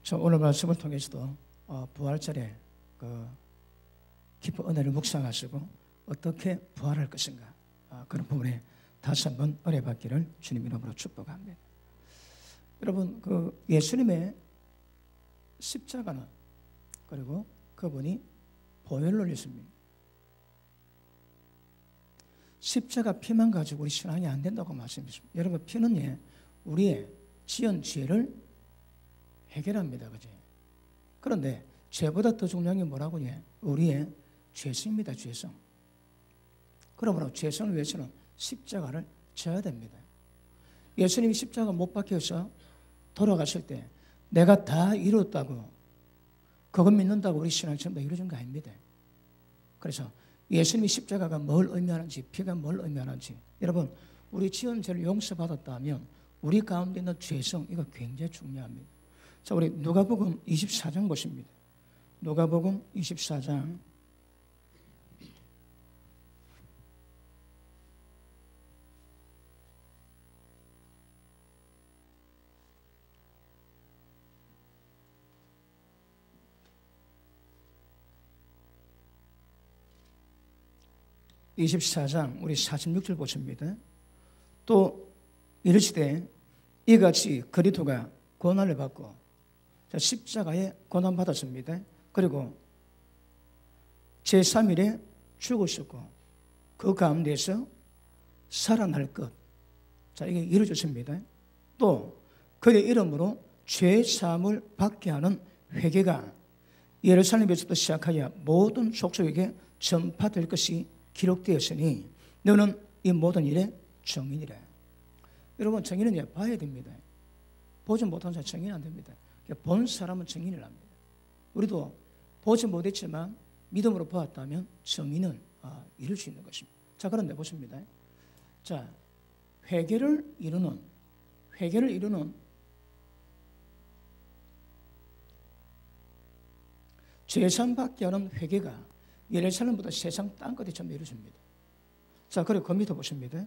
저 오늘 말씀을 통해서도 부활절에 그 깊은 은혜를 묵상하시고 어떻게 부활할 것인가 그런 부분에 다시 한번 은혜 받기를 주님 이름으로 축복합니다. 여러분, 그 예수님의 십자가는 그리고 그분이 보혈을 흘렸습니다. 십자가 피만 가지고 우리 신앙이 안 된다고 말씀하십니다. 여러분, 피는 우리의 지은 죄를 해결합니다. 그지? 그런데 죄보다 더 중요한 게 뭐라고? 우리의 죄성입니다. 죄성. 그러므로 죄성을 위해서는 십자가를 져야 됩니다. 예수님이 십자가 못 박혀서 돌아가실 때 내가 다 이뤘다고 그거 믿는다고 우리 신앙이 전부 다 이루어진 거 아닙니다. 그래서 예수님이 십자가가 뭘 의미하는지, 피가 뭘 의미하는지, 여러분, 우리 지은 죄를 용서받았다면 우리 가운데 있는 죄성, 이거 굉장히 중요합니다. 자, 우리 누가복음 24장 보십니다. 누가복음 24장 24장 우리 46절 보십니다. 또 이르시되 이같이 그리스도가 고난을 받고 십자가에 고난받았습니다. 그리고 제3일에 죽으셨고 그 가운데서 살아날 것. 자, 이게 이루어졌습니다. 또 그의 이름으로 죄 사함을 받게 하는 회개가 예루살렘에서부터 시작하여 모든 족속에게 전파될 것이 기록되었으니 너는 이 모든 일의 증인이라. 여러분, 증인은 봐야 됩니다. 보지 못한 사람 증인 안 됩니다. 본 사람은 증인을 합니다. 우리도 보지 못했지만 믿음으로 보았다면 증인을 이룰 수 있는 것입니다. 자, 그런데 보십니다. 자, 회개를 이루는 죄산받게 하는 회개가 예루살렘보다 세상 땅끝에 전부 이루어집니다. 자, 그리고 그 밑에 보십니다.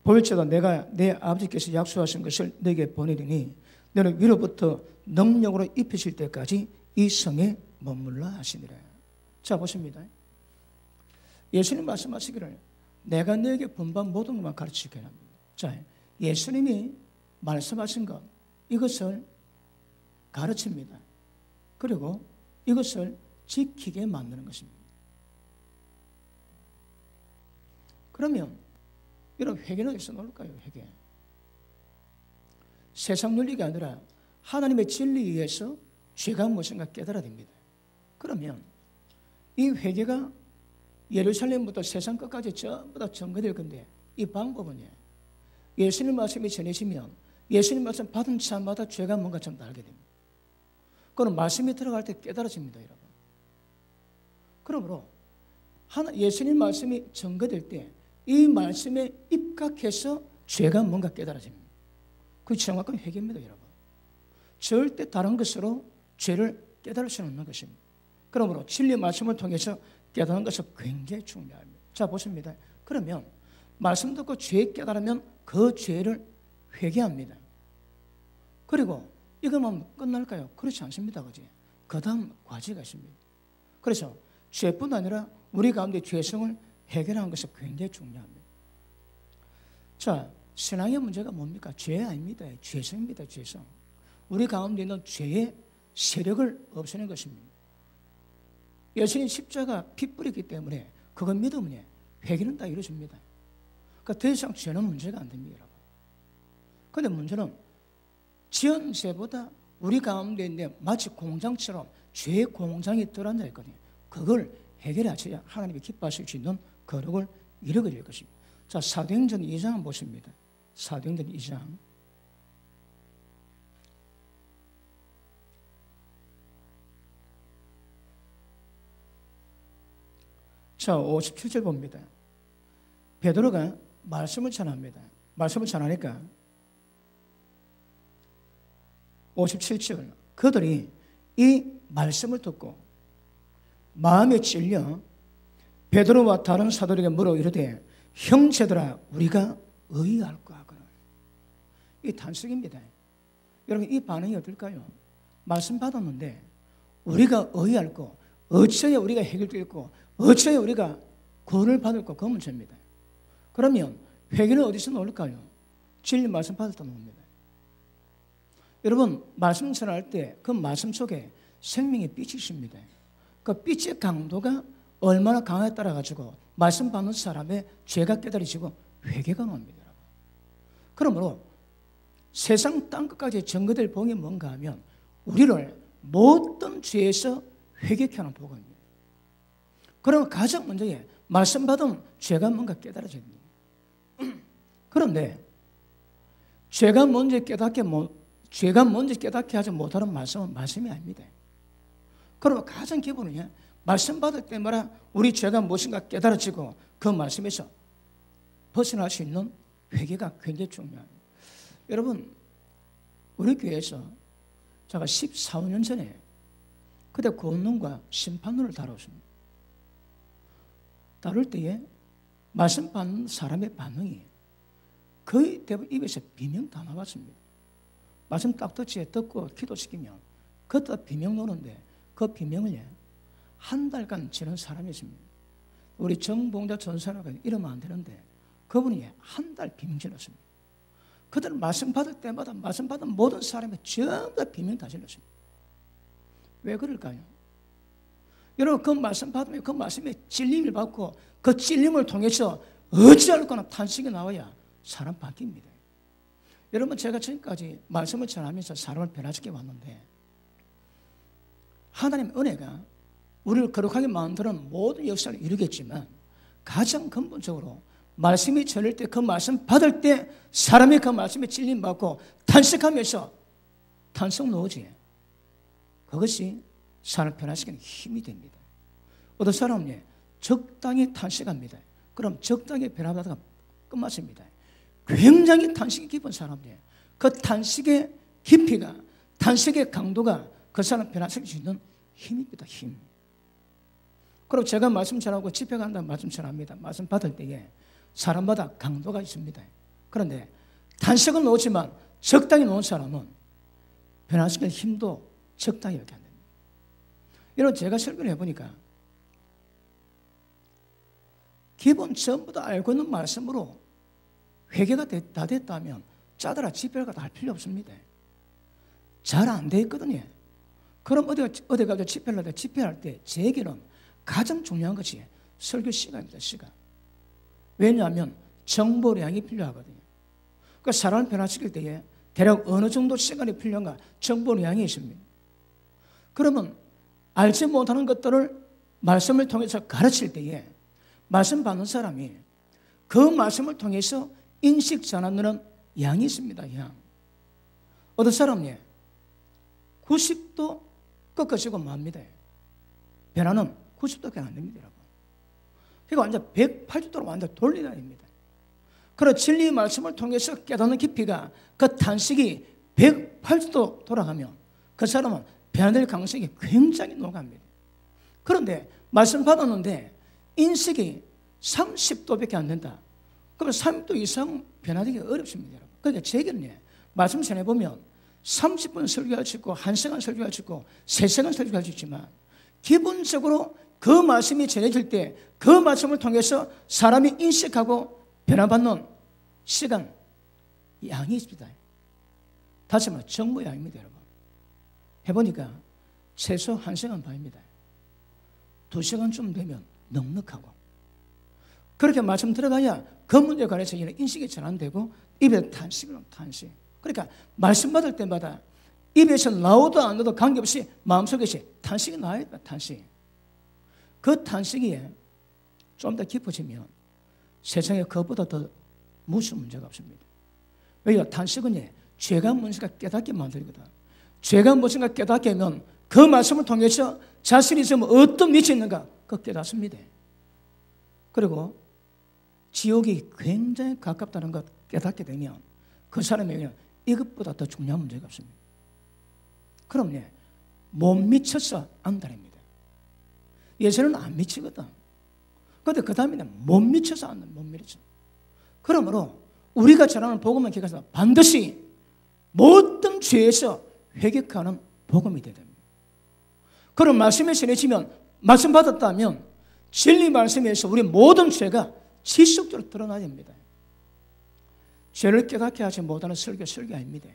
볼지어다 내가 내 아버지께서 약속하신 것을 너에게 보내리니 너는 위로부터 능력으로 입히실 때까지 이 성에 머물라 하시니라. 자, 보십니다. 예수님 말씀하시기를 내가 너에게 분반 모든 것만 가르치게 합니다. 자, 예수님이 말씀하신 것, 이것을 가르칩니다. 그리고 이것을 지키게 만드는 것입니다. 그러면 이런 회개는 어디서 나올까요? 회개. 세상 논리가 아니라 하나님의 진리에 의해서 죄가 무엇인가 깨달아야 됩니다. 그러면 이 회개가 예루살렘부터 세상 끝까지 전부 다 전개될 건데 이 방법은 예수님 말씀이 전해지면 예수님 말씀 받은 자마다 죄가 뭔가 좀 알게 됩니다. 그건 말씀이 들어갈 때 깨달아집니다, 여러분. 그러므로 예수님 말씀이 전개될 때 이 말씀에 입각해서 죄가 뭔가 깨달아집니다. 그게 정확한 회개입니다, 여러분. 절대 다른 것으로 죄를 깨달을 수는 없는 것입니다. 그러므로 진리 말씀을 통해서 깨달은 것은 굉장히 중요합니다. 자, 보십니다. 그러면 말씀 듣고 죄 깨달으면 그 죄를 회개합니다. 그리고 이것만 끝날까요? 그렇지 않습니다, 그지? 그 다음 과제가 있습니다. 그래서 죄뿐 아니라 우리 가운데 죄성을 해결하는 것이 굉장히 중요합니다. 자, 신앙의 문제가 뭡니까? 죄 아닙니다. 죄성입니다. 죄성. 우리 가운데 있는 죄의 세력을 없애는 것입니다. 예수님 십자가 피 뿌리기 때문에 그걸 믿으면 회개는 다 이루어집니다. 그러니까 더 이상 죄는 문제가 안 됩니다, 여러분. 그런데 문제는 지은 죄보다 우리 가운데 있는 마치 공장처럼 죄의 공장이 들어앉아 있거든요. 그걸 해결하셔야 하나님이 기뻐하실 수 있는 거룩을 이루게 될 것입니다. 자, 사도행전 2장 보십니다. 사도행전 2장. 자, 57절 봅니다. 베드로가 말씀을 전합니다. 말씀을 전하니까 57절. 그들이 이 말씀을 듣고 마음에 찔려 베드로와 다른 사도에게 물어 이르되 형제들아 우리가 의의할까 하거늘. 이 단식입니다. 여러분, 이 반응이 어떨까요? 말씀 받았는데 우리가 어이할고 어찌해야 우리가 해결되겠고 어찌해야 우리가 구원을 받을까? 그 문제입니다. 그러면 회개는 어디서 나올까요? 진리 말씀 받을 때 나옵니다. 여러분 말씀 전할 때 그 말씀 속에 생명의 빛이 있습니다. 그 빛의 강도가 얼마나 강하에 따라 가지고 말씀 받는 사람의 죄가 깨달아지고 회개가 나옵니다. 그러므로 세상 땅끝까지 증거될 복이 뭔가 하면 우리를 모든 죄에서 회개케 하는 복입니다. 그러면 가장 먼저 말씀 받은 죄가 뭔가 깨달아져야 됩니다. 그런데 죄가 먼저 깨닫게 하지 못하는 말씀은 말씀이 아닙니다. 그러면 가장 기본은 말씀 받을 때마다 우리 죄가 무엇인가 깨달아지고 그 말씀에서 벗어날 수 있는 회개가 굉장히 중요합니다. 여러분 우리 교회에서 제가 14년 전에 그때 구원론과 심판론을 다뤘습니다. 다룰 때에 말씀 받는 사람의 반응이 거의 대부분 입에서 비명 다 나왔습니다. 말씀 딱 듣고 기도시키면 그때 비명 노는데 그 비명을 한 달간 지는 사람이 있습니다. 우리 정봉자 전사라고 이러면 안 되는데 그분이 한 달 비명 질렀습니다. 그들은 말씀 받을 때마다 말씀 받은 모든 사람이 전부 다 비명 다 질렀습니다. 왜 그럴까요? 여러분 그 말씀 받으면 그 말씀에 찔림을 받고 그 찔림을 통해서 어찌할거나 탄식이 나와야 사람 바뀝니다. 여러분 제가 지금까지 말씀을 전하면서 사람을 변화시켜 왔는데 하나님의 은혜가 우리를 거룩하게 만드는 모든 역사를 이루겠지만 가장 근본적으로 말씀이 전할 때 그 말씀 받을 때 사람이 그 말씀에 찔림 받고 탄식하면서 탄성 나오지. 그것이 사람을 변화시키는 힘이 됩니다. 어떤 사람은 적당히 탄식합니다. 그럼 적당히 변화받아가 끝났습니다. 굉장히 탄식이 깊은 사람이에요. 그 탄식의 깊이가 탄식의 강도가 그 사람 변화시킬 수 있는 힘입니다. 힘. 그리고 제가 말씀 전하고 집회 간다는 말씀 전합니다. 말씀 받을 때에 사람마다 강도가 있습니다. 그런데 탄식은 오지만 적당히 놓은 사람은 변화시킬 힘도 적당히 이렇게 안 됩니다. 여러분 제가 설교를 해보니까 기본 전부 다 알고 있는 말씀으로 회개가 다 됐다면 짜더라 집회를 다 할 필요 없습니다. 잘 안 돼 있거든요. 그럼 어디 가서 집회할 때 제게는 가장 중요한 것이 설교 시간입니다. 시간. 왜냐하면 정보량이 필요하거든요. 그러니까 사람을 변화시킬 때에 대략 어느 정도 시간이 필요한가 정보량이 있습니다. 그러면 알지 못하는 것들을 말씀을 통해서 가르칠 때에 말씀 받는 사람이 그 말씀을 통해서 인식 전하는 양이 있습니다. 양. 어떤 사람이 90도 꺾어지고 맙니다. 변화는 90도밖에 안 됩니다. 여러분. 그러니까 완전 180도로 완전 돌리다 됩니다. 그런 진리의 말씀을 통해서 깨닫는 깊이가 그 탄식이 180도 돌아가면 그 사람은 변화될 가능성이 굉장히 높습니다. 그런데 말씀 받았는데 인식이 30도밖에 안 된다. 그러면 30도 이상 변화되기 어렵습니다. 여러분. 그러니까 제게는 말씀 전해보면 30분 설교할 수 있고 1시간 설교할 수 있고 3시간 설교할 수 있지만 기본적으로 그 말씀이 전해질 때 그 말씀을 통해서 사람이 인식하고 변화받는 시간 양이 있습니다. 다시 말해 정보 양입니다. 여러분. 해보니까 최소 1시간 반입니다. 2시간쯤 되면 넉넉하고 그렇게 말씀 들어가야 그 문제에 관해서 인식이 전환되고 입에 탄식은 탄식. 그러니까 말씀 받을 때마다 입에서 나오도 안 나오도 관계없이 마음속에 탄식이 나야 됩니다. 탄식. 그 탄식이 좀 더 깊어지면 세상에 그것보다 더 무서운 문제가 없습니다. 왜요? 탄식은 죄가 무엇인가 깨닫게 만들거든. 죄가 무엇인가 깨닫게 하면 그 말씀을 통해서 자신이 있으면 어떤 밑이 있는가 그거 깨닫습니다. 그리고 지옥이 굉장히 가깝다는 것 깨닫게 되면 그 사람에게는 이것보다 더 중요한 문제가 없습니다. 그럼 못 미쳐서 안달입니다. 예전에는 안 미치거든. 그런데 그 다음에는 못 미쳐서 안다. 못 미쳐. 그러므로 우리가 전하는 복음을 기억해서 반드시 모든 죄에서 회개하는 복음이 되야 됩니다. 그런 말씀에 전해지면, 말씀 받았다면 진리 말씀에서 우리 모든 죄가 지속적으로 드러나야 됩니다. 죄를 깨닫게 하지 못하는 설교 아닙니다.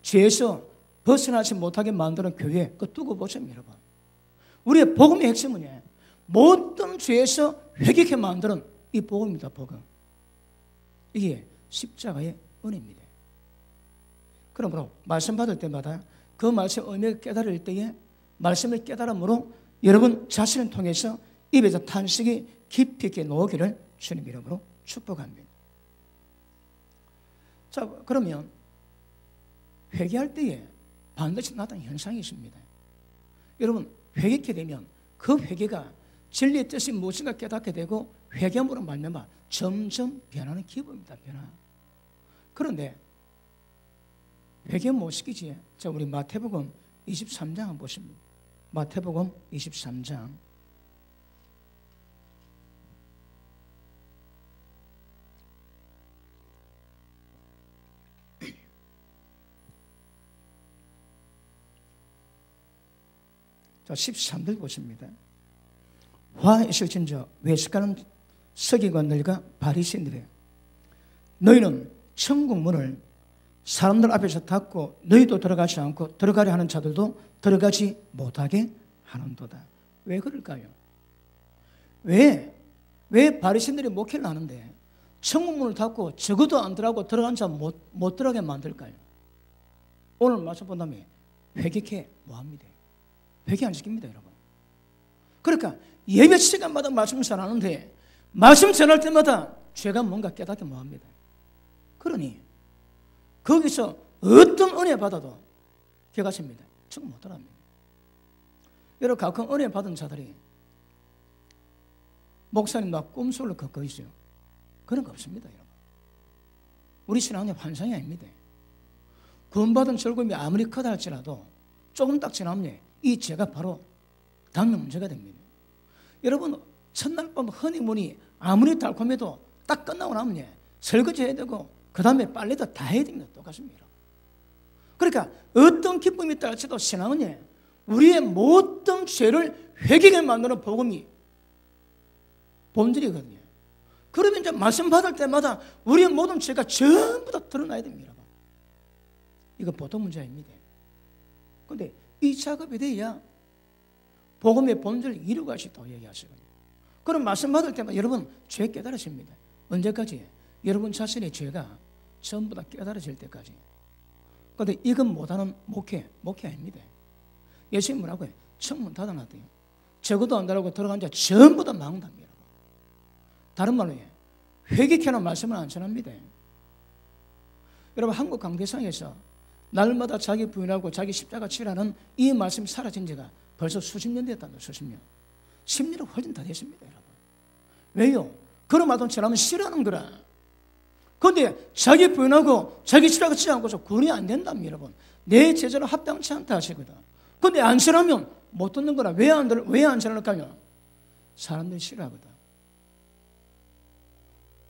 죄에서 벗어나지 못하게 만드는 교회, 그거 두고 보죠, 여러분. 우리의 복음의 핵심은 모든 죄에서 회개케 만드는 이 복음입니다, 복음. 이게 십자가의 은혜입니다. 그러므로 말씀 받을 때마다 그 말씀 의미를 깨달을 때에 말씀을 깨달음으로 여러분 자신을 통해서 입에서 탄식이 깊이 있게 나오기를 주님 이름으로 축복합니다. 자, 그러면 회개할 때에 반드시 나타나는 현상이 있습니다. 여러분, 회개하게 되면 그 회개가 진리의 뜻이 무엇인가 깨닫게 되고 회개함으로 말미암아 점점 변하는 기분입니다. 변화. 그런데 회개 못 시키지. 자, 우리 마태복음 23장 한번 보십니다. 마태복음 23장. 자, 13절 보십니다. 화 있을진저 외식하는 서기관들과 바리새인들이여, 너희는 천국 문을 사람들 앞에서 닫고 너희도 들어가지 않고 들어가려 하는 자들도 들어가지 못하게 하는도다. 왜 그럴까요? 왜 바리새인들이 목회를 하는데 천국 문을 닫고 적어도 안 들어가고 들어간 자 못 들어가게 만들까요? 오늘 말씀 본다면 회개케 뭐합니다. 회개 안 시킵니다, 여러분. 그러니까 예배 시간마다 말씀 전하는데 말씀 전할 때마다 죄가 뭔가 깨닫게 뭐합니다. 그러니 거기서 어떤 은혜 받아도 개가십니다. 지금 못 들어갑니다. 여러분, 가끔 은혜 받은 자들이 목사님 나 꿈속을 걷고 있어요. 그런 거 없습니다, 여러분. 우리 신앙의 환상이 아닙니다. 구원받은 즐거움이 아무리 크다 할지라도 조금 딱 지나면 이 죄가 바로 당면 문제가 됩니다. 여러분, 첫날 밤 허니문이 아무리 달콤해도 딱 끝나고 나면 설거지 해야 되고 그 다음에 빨래도 다 해야 됩니다. 똑같습니다. 그러니까 어떤 기쁨이 있다 할지라도 신앙은 우리의 모든 죄를 회개하게 만드는 복음이 본질이거든요. 그러면 이제 말씀 받을 때마다 우리의 모든 죄가 전부 다 드러나야 됩니다. 이거 보통 문제 아닙니다. 그런데 이 작업에 대해야 복음의 본질을 이루고 하시다고 얘기하시거든요. 그럼 말씀 받을 때마다 여러분 죄 깨달으십니다. 언제까지? 여러분 자신의 죄가 전부 다 깨달아질 때까지. 그런데 이건 못하는 목회 아닙니다. 예수님 뭐라고 해요? 천문 닫아놨대요. 적어도 안 달라고 들어간 자 전부 다 망답니다. 다른 말로 회개케는 말씀을 안 전합니다. 여러분, 한국 강대상에서 날마다 자기 부인하고 자기 십자가 치라는 이 말씀이 사라진 지가 벌써 수십 년 됐다는 수십 년. 10년은 훨씬 다 됐습니다, 여러분. 왜요? 그런 말도 전하면 싫어하는 거라. 그런데 자기 부인하고 자기 십자가 치지 않고서 구원이 안 된답니다, 여러분. 내 제자로 합당치 않다 하시거든. 그런데 안 전하면 못 듣는 거라. 왜 안 전할까요? 사람들이 싫어하거든.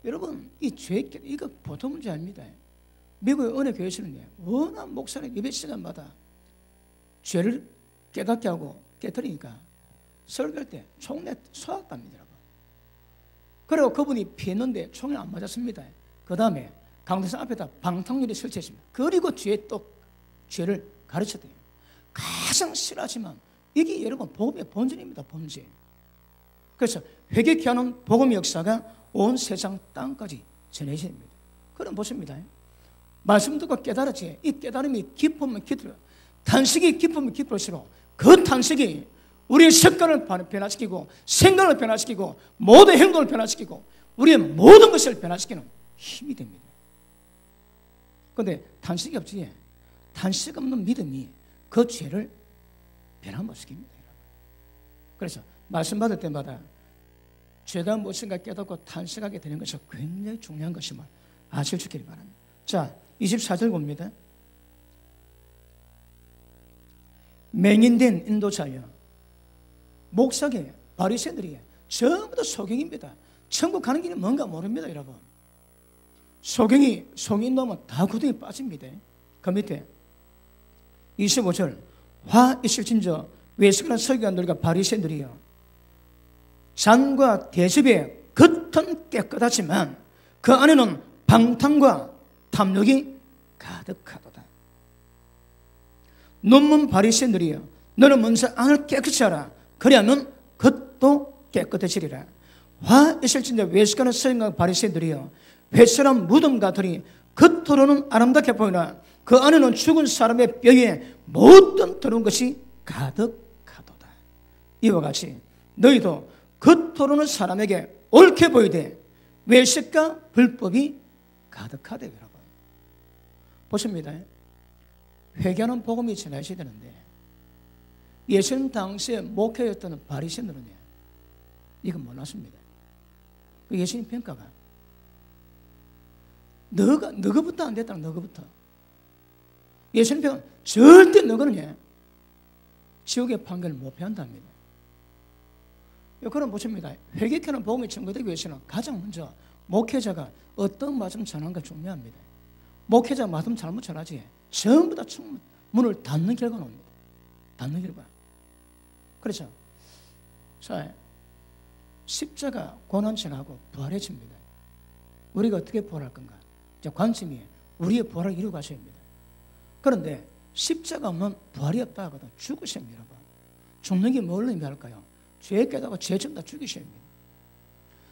여러분, 이 죄, 이거 보통 문제 아닙니다. 미국의 은혜 교회에서는 워낙 목사님 예배 시간마다 죄를 깨닫게 하고 깨뜨리니까 설교할 때 총내 쏘았답니다, 여러분. 그리고 그분이 피했는데 총에 안 맞았습니다. 그 다음에 강대상 앞에다 방탕유리 설치했습니다. 그리고 뒤에 또 죄를 가르쳤대요. 가장 싫어하지만 이게 여러분 복음의 본질입니다, 본질. 그래서 회개케 하는 복음의 역사가 온 세상 땅까지 전해져야 됩니다. 그럼 보십니다. 말씀 듣고 깨달았지. 이 깨달음이 깊으면 깊을수록, 탄식이 깊으면 깊을수록 그 탄식이 우리의 습관을 변화시키고 생각을 변화시키고 모든 행동을 변화시키고 우리의 모든 것을 변화시키는 힘이 됩니다. 그런데 탄식이 없지. 탄식 없는 믿음이 그 죄를 변화 못 시킵니다. 그래서 말씀 받을 때마다 죄가 무엇인가 깨닫고 탄식하게 되는 것이 굉장히 중요한 것임을 아실 수 있기를 바랍니다. 자, 24절 봅니다. 맹인된 인도자여, 목사계 바리새인들이 전부 다 소경입니다. 천국 가는 길이 뭔가 모릅니다, 여러분. 소경이 인도하면 다 구덩이 빠집니다. 그 밑에 25절, 화 있을진저 외식하는 서기관들과 바리새인들이여 잔과 대접에 겉은 깨끗하지만 그 안에는 방탕과 탐욕이 가득하도다. 논문 바리새인들이여 너는 먼저 안을 깨끗이 하라. 그리하면 겉도 깨끗해지리라. 화 있을진저 외식하는 서기관과 바리새인들이여 회설한 무덤 같으니 겉으로는 아름답게 보이나 그 안에는 죽은 사람의 뼈에 모든 더러운 것이 가득하도다. 이와 같이 너희도 겉으로는 사람에게 옳게 보이되 외식과 불법이 가득하대. 여러분 보십니다. 회개하는 복음이 전해져야 되는데 예수님 당시에 목회였던 바리새인들은요 이건 몰랐습니다. 예수님 평가가 너거부터 안 됐다. 너거부터. 예수님 평가 절대 너거는 지옥의 판결을 못 피한답니다. 그럼 보십니다. 회개하는 복음이 증거되기 위해서는 가장 먼저 목회자가 어떤 말씀 전하는가 중요합니다. 목회자 말씀 잘못 전하지 전부 다 문을 닫는 결과가 옵니다. 닫는 결과. 그렇죠. 자, 십자가 고난전하고 부활해집니다. 우리가 어떻게 부활할 건가? 이제 관심이 우리의 부활을 이루고 가셔야 합니다. 그런데 십자가 없는 부활이 없다 하거든 죽으셔야 합니다. 죽는 게 뭘 의미할까요? 죄 깨닫고 죄 좀 다 죽이셔야 합니다.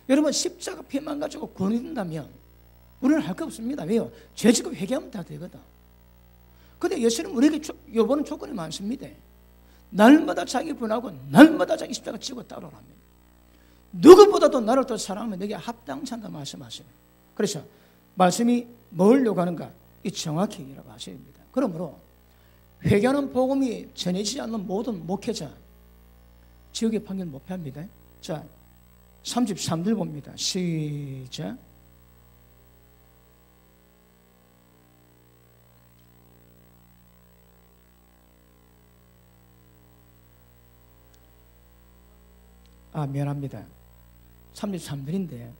여러분 십자가 피만 가지고 구원이 된다면 우리는 할 거 없습니다. 왜요? 죄 짓고 회개하면 다 되거든. 근데 예수님 우리에게 요번은 조건이 많습니다. 날마다 자기 분하고 날마다 자기 십자가 지고 따라오랍니다. 누구보다도 나를 더 사랑하면 내게 합당치 않다 말씀하시네. 그래서 말씀이 뭘 요구하는가? 이 정확히 이라고 하셔야 됩니다. 그러므로 회개하는 복음이 전해지지 않는 모든 목회자 지옥의 판결 못 피합니다. 자, 33절 봅니다. 시작. 미안합니다. 33절인데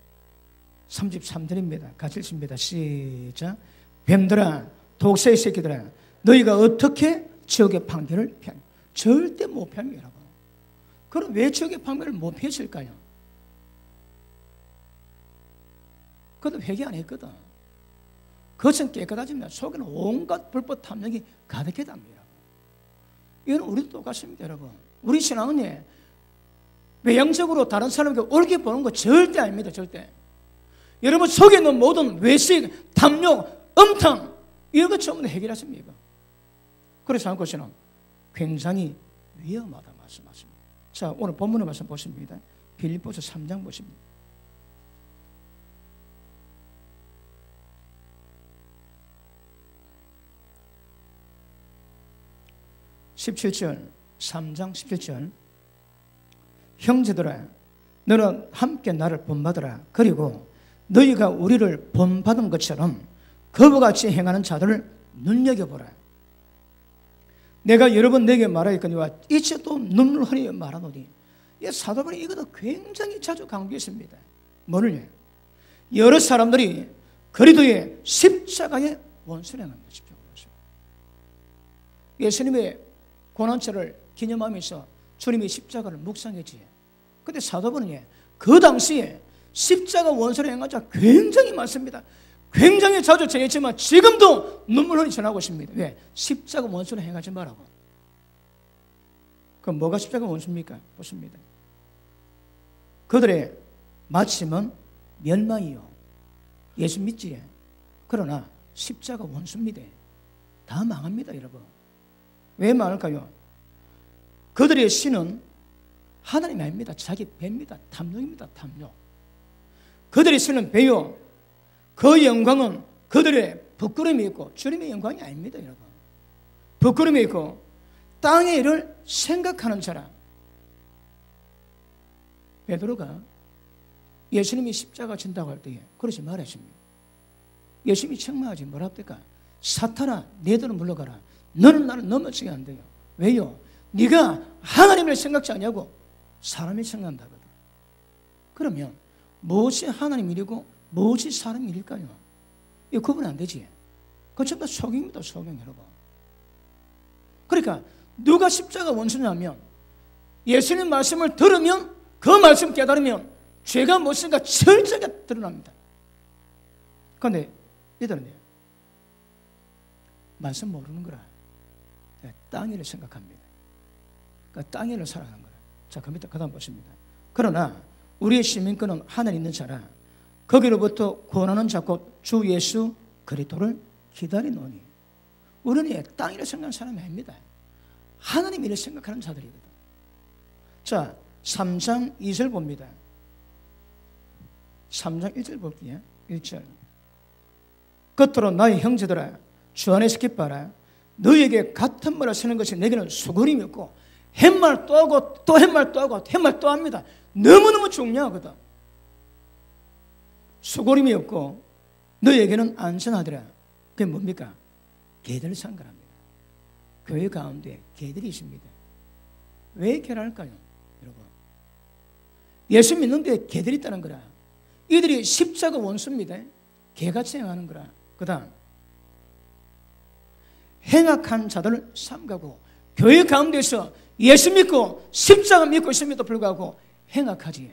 33절입니다. 같이 읽습니다. 시작. 뱀들아 독새의 새끼들아 너희가 어떻게 지옥의 판결을 피하냐. 절대 못 피합니다. 여러분. 그럼 왜 지옥의 판결을 못 피했을까요? 그것도 회개 안 했거든. 겉은 깨끗하지만 속에는 온갖 불법 탐욕이 가득했답니다. 이건 우리도 똑같습니다. 여러분. 우리 신앙은 외형적으로 다른 사람에게 옳게 보는 거 절대 아닙니다. 절대. 여러분 속에 있는 모든 외식, 탐욕, 음탕 이런 것 전부 해결하십니까? 그래서 한 것은 굉장히 위험하다 말씀하십니다. 자, 오늘 본문의 말씀 보십니다. 빌립보서 3장 보십니다. 17절 3장 17절 형제들아 너는 함께 나를 본받으라. 그리고 너희가 우리를 본받은 것처럼 거부같이 행하는 자들을 눈여겨보라. 내가 여러 번 내게 말하였거니와 이제 또 눈물 흘리며 말하노니. 사도 바울이 이것도 굉장히 자주 강조했습니다. 뭐를요? 여러 사람들이 그리스도의 십자가에 원수를 행합니다. 예수님의 고난절을 기념하면서 주님이 십자가를 묵상했지. 근데 사도 바울은 그 당시에 십자가 원수를 행한 자 굉장히 많습니다. 굉장히 자주 전했지만 지금도 눈물 흘리 전하고 있습니다. 왜? 십자가 원수를 행하지 말라고. 그럼 뭐가 십자가 원수입니까? 보십니다. 그들의 마침은 멸망이요. 예수 믿지? 그러나 십자가 원수입니다. 다 망합니다, 여러분. 왜 망할까요? 그들의 신은 하나님이 아닙니다. 자기 배입니다. 탐욕입니다. 탐욕. 그들의 신은 배요. 그 영광은 그들의 부끄러움이 있고 주님의 영광이 아닙니다, 여러분. 부끄러움이 있고 땅의 일을 생각하는 사람. 베드로가 예수님이 십자가 진다고 할 때에 그러지 말았습니다. 예수님이 책망하지 뭐라 합니까? 사탄아, 너희들은 물러가라. 너는 나를 넘어지게 안 돼요. 왜요? 네가 하나님을 생각지 않냐고 사람을 생각한다거든. 그러면 무엇이 하나님 일이고 무엇이 사람 일일까요? 이거 구분 안 되지. 그거 전부 다 소경입니다. 소경 여러분. 그러니까 누가 십자가 원수냐면 예수님 말씀을 들으면 그 말씀 깨달으면 죄가 무엇인가 철저하게 드러납니다. 그런데 이들은요, 말씀 모르는 거라. 땅 일을 생각합니다. 그러니까 땅 일을 살아가는 거라. 자, 그 밑에 그 다음 보십니다. 그러나 우리의 시민권은 하늘에 있는 자라 거기로부터 구원하는 자 곧 주 예수 그리스도를 기다리노니. 우리는 땅 일을 생각하는 사람이 아닙니다. 하나님 일을 생각하는 자들이거든. 자, 3장 2절 봅니다. 3장 1절 볼게요. 1절. 겉으로 나의 형제들아 주 안에서 기뻐하라. 너에게 같은 말을 쓰는 것이 내게는 수고림이 없고 햇말 또 하고 또 햇말 또 하고 햇말 또 합니다. 너무너무 중요하거든. 수고림이 없고 너에게는 안전하더라. 그게 뭡니까? 개들 상관합니다. 교회 가운데 개들이 있습니다. 왜 개랄까요? 여러분, 예수 믿는데 개들이 있다는 거라. 이들이 십자가 원수입니다. 개같이 행하는 거라. 그 다음 행악한 자들을 삼가고 교회 가운데서 예수 믿고 십자가 믿고 있음에도 불구하고 행악하지.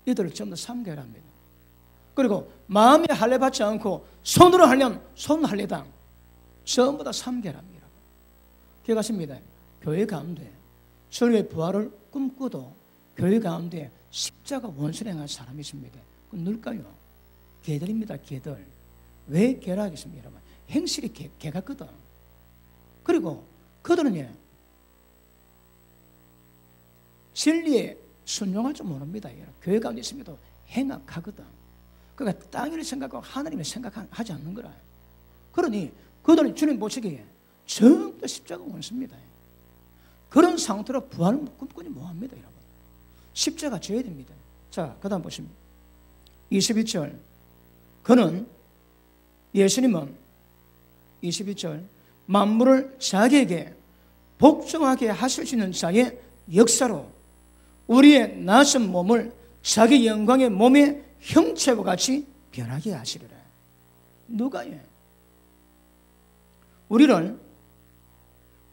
이들을 전부 삼가야 합니다. 그리고 마음에 할례 받지 않고 손으로 하려면 손 할례당 전부 다 삼가야 합니다. 기억하십니다. 교회 가운데 주님의 부활을 꿈꾸도 교회 가운데 십자가 원수를 행할 사람이 있습니다. 그건 누굴까요? 개들입니다. 개들. 왜 개라 하겠습니까? 여러분, 행실이 개 같거든. 그리고 그들은 진리에 순종할 줄 모릅니다. 교회 가운데 있으면도 행악하거든. 그러니까 땅을 생각하고 하나님을 생각하지 않는 거라. 그러니 그들은 주님 보시기에 전부 다 십자가 원수입니다. 그런 상태로 부활을 꿈꾸니 뭐합니다, 여러분? 십자가 져야 됩니다. 자, 그 다음 보십니다. 22절. 그는 예수님은 22절 만물을 자기에게 복종하게 하실 수 있는 자의 역사로 우리의 낮은 몸을 자기 영광의 몸의 형체와 같이 변하게 하시리라. 누가요? 우리를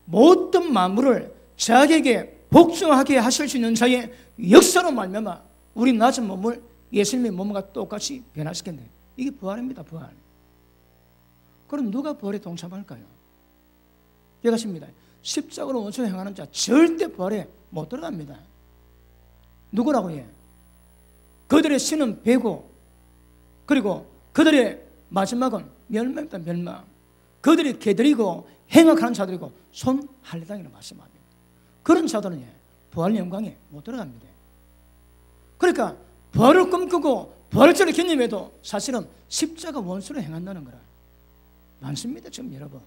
모든 만물을 자기에게 복종하게 하실 수 있는 자의 역사로 말미암아 우리 낮은 몸을 예수님의 몸과 똑같이 변화시켰네. 이게 부활입니다. 부활. 그럼 누가 부활에 동참할까요? 기억하십니다. 십자가로 원수를 행하는 자 절대 부활에 못 들어갑니다. 누구라고 해? 그들의 신은 배고 그리고 그들의 마지막은 멸망입니다. 멸망. 그들이 개들이고 행악하는 자들이고 손 할례당이라고 말씀합니다. 그런 자들은 부활 영광에 못 들어갑니다. 그러니까 부활을 꿈꾸고 부활절을 기념해도 사실은 십자가 원수를 행한다는 거라. 많습니다. 지금 여러분.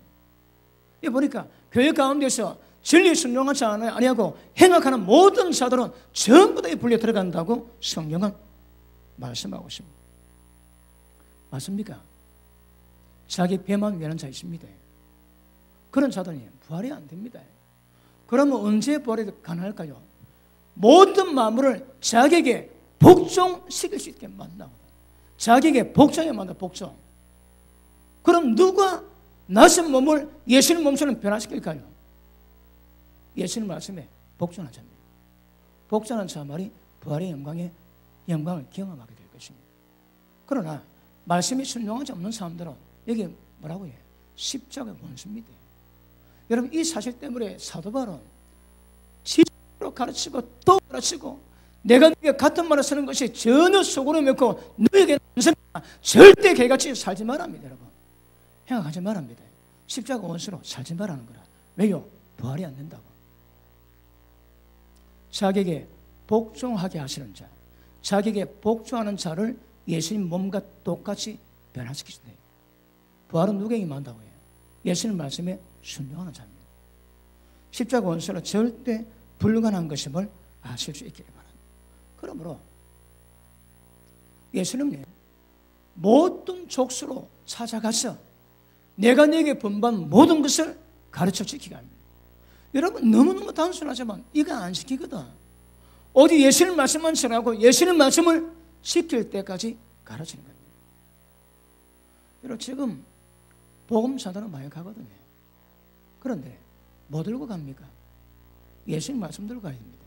이 보니까 교회 가운데서 진리에 순종하지 아니하고 행악하는 모든 자들은 전부 다 불려 들어간다고 성경은 말씀하고 있습니다. 맞습니까? 자기 배만 위하는 자 있습니다. 그런 자들은 부활이 안 됩니다. 그러면 언제 부활이 가능할까요? 모든 만물을 자기에게 복종시킬 수 있게 만나고 자기에게 복종해 만나 복종. 그럼 누가 낮은 몸을 예수님 몸처럼 변화시킬까요? 예수님 말씀에 복종하는 자입니다. 복종하는 자 말이 부활의 영광을 경험하게 될 것입니다. 그러나 말씀이 순종하지 않는 사람들은 여기 뭐라고 해요? 십자가의 원수입니다. 여러분, 이 사실 때문에 사도 바울은 지적으로 가르치고 또 가르치고 내가 너에게 같은 말을 쓰는 것이 전혀 속으로 맺고 너에게 절대 개같이 살지 말합니다. 여러분, 행악하지 말합니다. 십자가 원수로 살지 말라는 거라. 왜요? 부활이 안 된다고. 자기에게 복종하게 하시는 자, 자기에게 복종하는 자를 예수님 몸과 똑같이 변화시키시네요. 부활은 누구에게 만다고 해요? 예수님 말씀에 순종하는 자입니다. 십자가 원수는 절대 불가능한 것임을 아실 수 있기를 바랍니다. 그러므로 예수님은 모든 족수로 찾아가서 내가 네게 분반 모든 것을 가르쳐 지키게 합니다. 여러분, 너무너무 단순하지만 이거 안 시키거든. 어디 예수님 말씀만 전하고 예수님 말씀을 지킬 때까지 가르치는 겁니다. 여러분, 지금 복음 사도는 많이 가거든요. 그런데 뭐 들고 갑니까? 예수님 말씀 들고 가야 됩니다.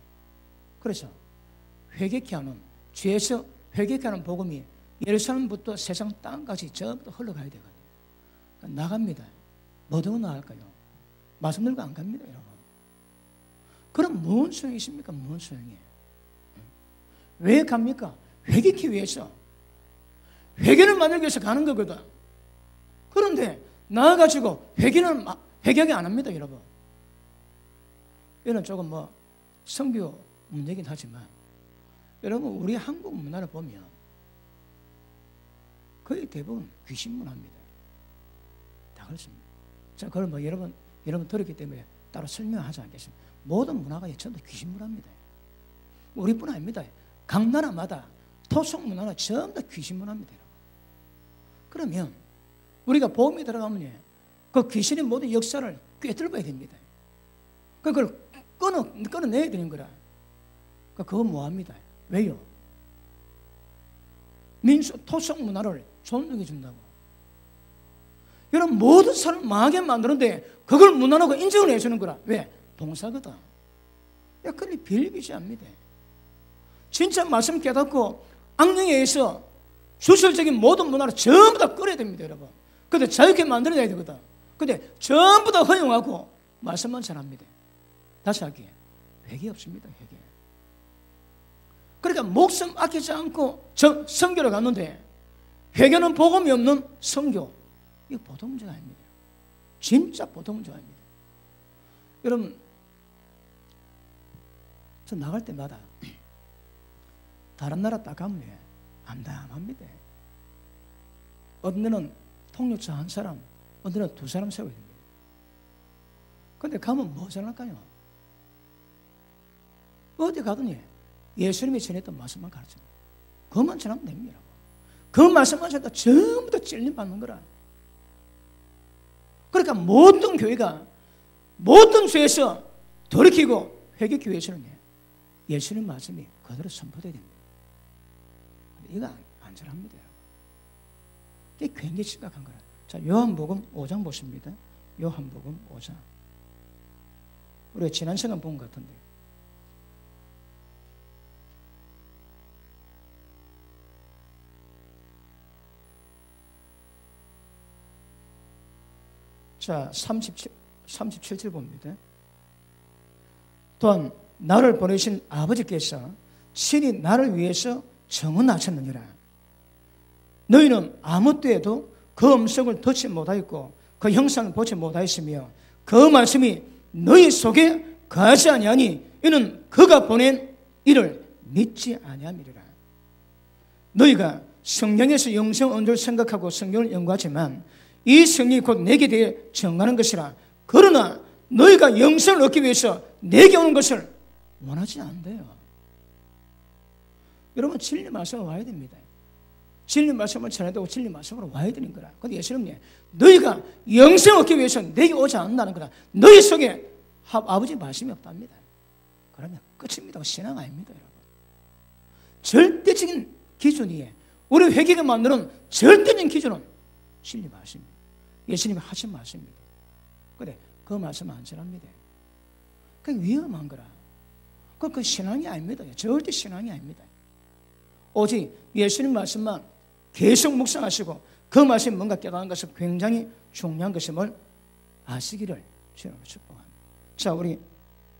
그래서 회개케 하는, 죄에서 회개케 하는 복음이 예루살렘부터 세상 땅까지 전부 흘러가야 되거든요. 그러니까 나갑니다. 뭐 들고 나갈까요? 말씀 들고 안 갑니다, 여러분. 그럼 무슨 소용이 있습니까? 무슨 소용이? 왜 갑니까? 회개케 위해서. 회개를 만들기 위해서 가는 거거든. 그런데 나와가지고 회개하게 안 합니다, 여러분. 이는 조금 성교 문제긴 하지만, 여러분, 우리 한국 문화를 보면 거의 대부분 귀신문화입니다. 다 그렇습니다. 자, 그걸 여러분 들었기 때문에 따로 설명하지 않겠습니다. 모든 문화가 전부 귀신문화입니다. 우리뿐 아닙니다. 각 나라마다 토속 문화는 전부 다 귀신문화입니다, 여러분. 그러면 우리가 복음에 들어가면 그 귀신의 모든 역사를 꿰뚫어야 됩니다. 그걸 끊어내야 되는 거라. 그건 뭐합니다. 왜요? 토속 문화를 존중해 준다고. 여러분, 모든 사람을 망하게 만드는데 그걸 문화라고 인정을 해주는 거라. 왜? 봉사거든. 그걸 빌비지 않습니다. 진짜 말씀 깨닫고 악령에 의해서 주술적인 모든 문화를 전부 다 끌어야 됩니다, 여러분. 근데 자유롭게 만들어야 되거든. 근데 전부 다 허용하고 말씀만 잘합니다. 다시 할게요. 회개 없습니다, 회개. 그러니까 목숨 아끼지 않고 선교를 갔는데 회개는 복음이 없는 선교. 이거 보통 문제가 아닙니다. 진짜 보통 문제가 아닙니다. 여러분, 저 나갈 때마다 다른 나라 딱 가면 암담합니다. 어떤 데는 통역사 한 사람, 어떤 데는 두 사람 세워야 됩니다. 근데 가면 뭐 잘할까요? 어디 가더니 예수님이 전했던 말씀만 가르쳐요. 그것만 전하면 됩니다. 그 말씀만 전해도 전부 다 찔림받는 거라. 그러니까 모든 교회가 모든 죄에서 돌이키고 회개하기 위해서는 예수님 말씀이 그대로 선포되어야 됩니다. 이거 안전합니다. 이게 굉장히 심각한 거라. 자, 요한복음 5장 보십니다. 요한복음 5장. 우리가 지난 시간 본 것 같은데. 자, 37절 봅니다. 또한 나를 보내신 아버지께서 친히 나를 위해서 정언하셨느니라. 너희는 아무 때에도 그 음성을 듣지 못하였고 그 형상을 보지 못하였으며 그 말씀이 너희 속에 거하지 아니하니 이는 그가 보낸 이를 믿지 아니함이리라. 너희가 성령에서 영생 얻는 줄 생각하고 성령을 연구하지만 이 성령이 곧 내게 대해 정하는 것이라. 그러나 너희가 영생을 얻기 위해서 내게 오는 것을 원하지 않는데요. 여러분, 진리 말씀으로 와야 됩니다. 진리 말씀을 전해도 진리 말씀으로 와야 되는 거라. 근데 예수님이 너희가 영생 얻기 위해서 내게 오지 않는다는 거다. 너희 속에 아버지 말씀이 없답니다. 그러면 끝입니다. 신앙 아닙니다, 여러분. 절대적인 기준이 우리 회개가 만드는 절대적인 기준은 진리 말씀입니다. 예수님이 하신 말씀입니다. 그래, 그 말씀 안전합니다. 그게 위험한 거라. 그 신앙이 아닙니다. 절대 신앙이 아닙니다. 오직 예수님 말씀만 계속 묵상하시고 그 말씀이 뭔가 깨달은 것은 굉장히 중요한 것임을 아시기를 주님으로 축복합니다. 자, 우리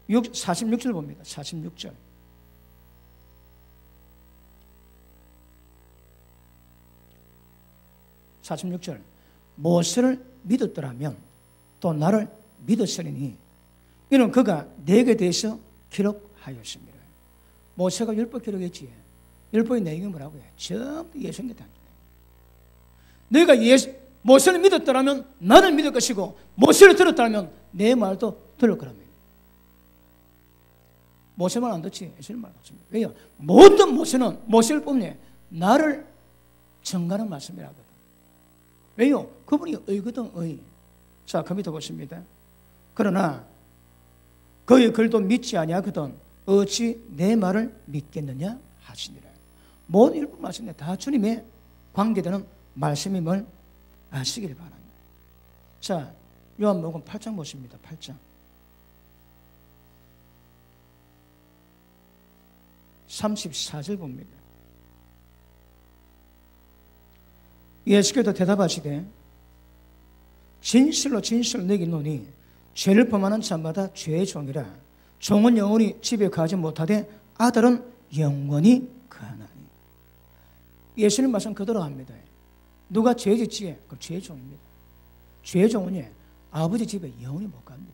46절 봅니다. 46절. 모세를 믿었더라면 또 나를 믿었으리니 이는 그가 내게 대해서 기록하였습니다. 모세가 율법 기록했지. 율법의 내용이 뭐라고 해? 전부 예수님께 당기네. 너희가 모세를 믿었더라면 나를 믿을 것이고 모세를 들었더라면 내 말도 들을 거랍니다. 모세 말 안 듣지? 예수님 말 맞습니다. 왜요? 모든 모세를 뽑네. 나를 정하는 말씀이라거든. 왜요? 그분이 의거든, 의. 자, 그 밑에 보십니다. 그러나 그의 글도 믿지 아니하거든 어찌 내 말을 믿겠느냐 하시니라. 모든 율법 말씀에 다 주님의 관계되는 말씀임을 아시기를 바랍니다. 자, 요한복음 8장 보십니다. 8장. 34절 봅니다. 예수께서 대답하시되 진실로 진실로 내게 이르노니 죄를 범하는 자마다 죄의 종이라. 종은 영원히 집에 가지 못하되 아들은 영원히 가나니. 예수님 말씀 그대로 합니다. 누가 죄 짓지? 그럼 죄의 종입니다. 죄의 종은 아버지 집에 영원히 못 갑니다.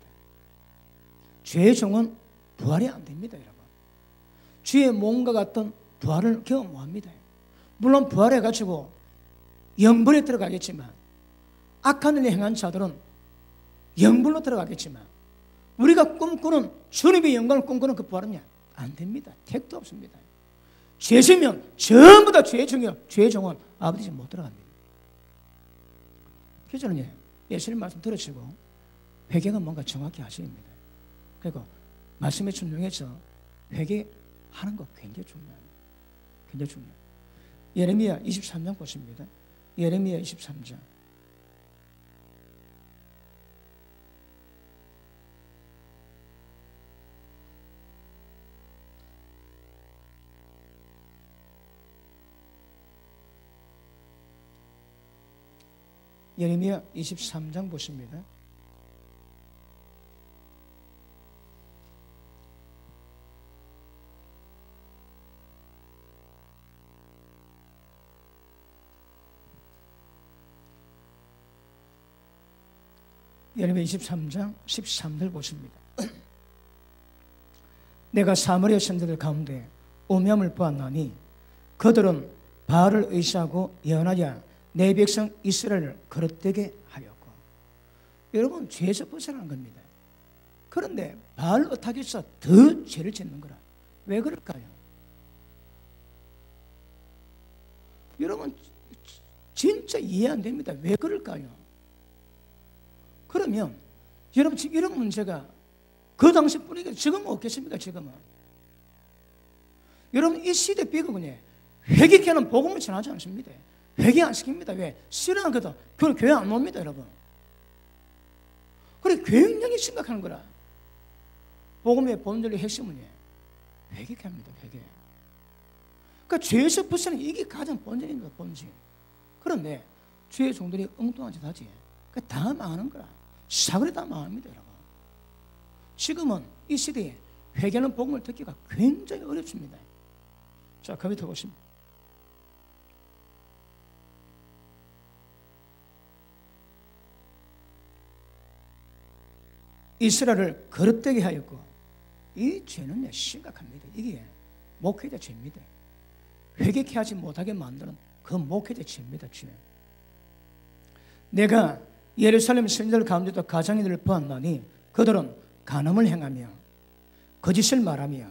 죄의 종은 부활이 안 됩니다, 여러분. 주의 몸과 같은 부활을 경험 못합니다. 물론 부활해가지고 영분에 들어가겠지만, 악한 일을 행한 자들은 영분으로 들어가겠지만, 우리가 꿈꾸는 주님의 영광을 꿈꾸는 그 부활은 안 됩니다. 택도 없습니다. 죄지면 전부 다 죄의 종이요, 죄의 종은 아버지 집 못 들어갑니다. 그래서 저는 예수님 말씀 들으시고 회개가 뭔가 정확히 하셔야 합니다. 그리고 말씀에 준용해서 회개하는 거 굉장히 중요합니다. 굉장히 중요해요. 예레미야 23장 보십니다. 예레미야 23장. 예레미야 23장 보십니다. 예레미야 23장 13절 보십니다. 내가 사마리아 선지자들 가운데 오명을 보았나니 그들은 바알을 의지하고 예언하여 내 백성 이스라엘을 거듭되게 하였고. 여러분, 죄에서 벗어나는 겁니다. 그런데 바알 의탁에서 더 죄를 짓는 거라. 왜 그럴까요? 여러분, 진짜 이해 안 됩니다. 왜 그럴까요? 그러면 여러분, 지금 이런 문제가 그 당시뿐이겠죠. 지금은 없겠습니까? 지금은. 여러분, 이 시대 비극은 회개케는 복음을 전하지 않습니다. 회개 안 시킵니다. 왜? 싫어하거든. 그건 교회 안 옵니다, 여러분. 그래, 굉장히 심각한 거라. 복음의 본질의 핵심은 회개케 합니다. 회개. 그러니까 죄에서 벗어나는 이게 가장 본질입니다. 본질. 그런데 죄의 종들이 엉뚱한 짓 하지. 그러니까 다 망하는 거라. 사거리 다 망합니다, 여러분. 지금은 이 시대에 회개하는 복음을 듣기가 굉장히 어렵습니다. 자, 그 밑에 보십니다. 이스라엘을 거듭되게 하였고. 이 죄는 심각합니다. 이게 목회자 죄입니다. 회개케 하지 못하게 만드는 그 목회자 죄입니다. 죄. 내가 예루살렘 선지자들 가운데도 가장이들을 보았나니 그들은 간음을 행하며 거짓을 말하며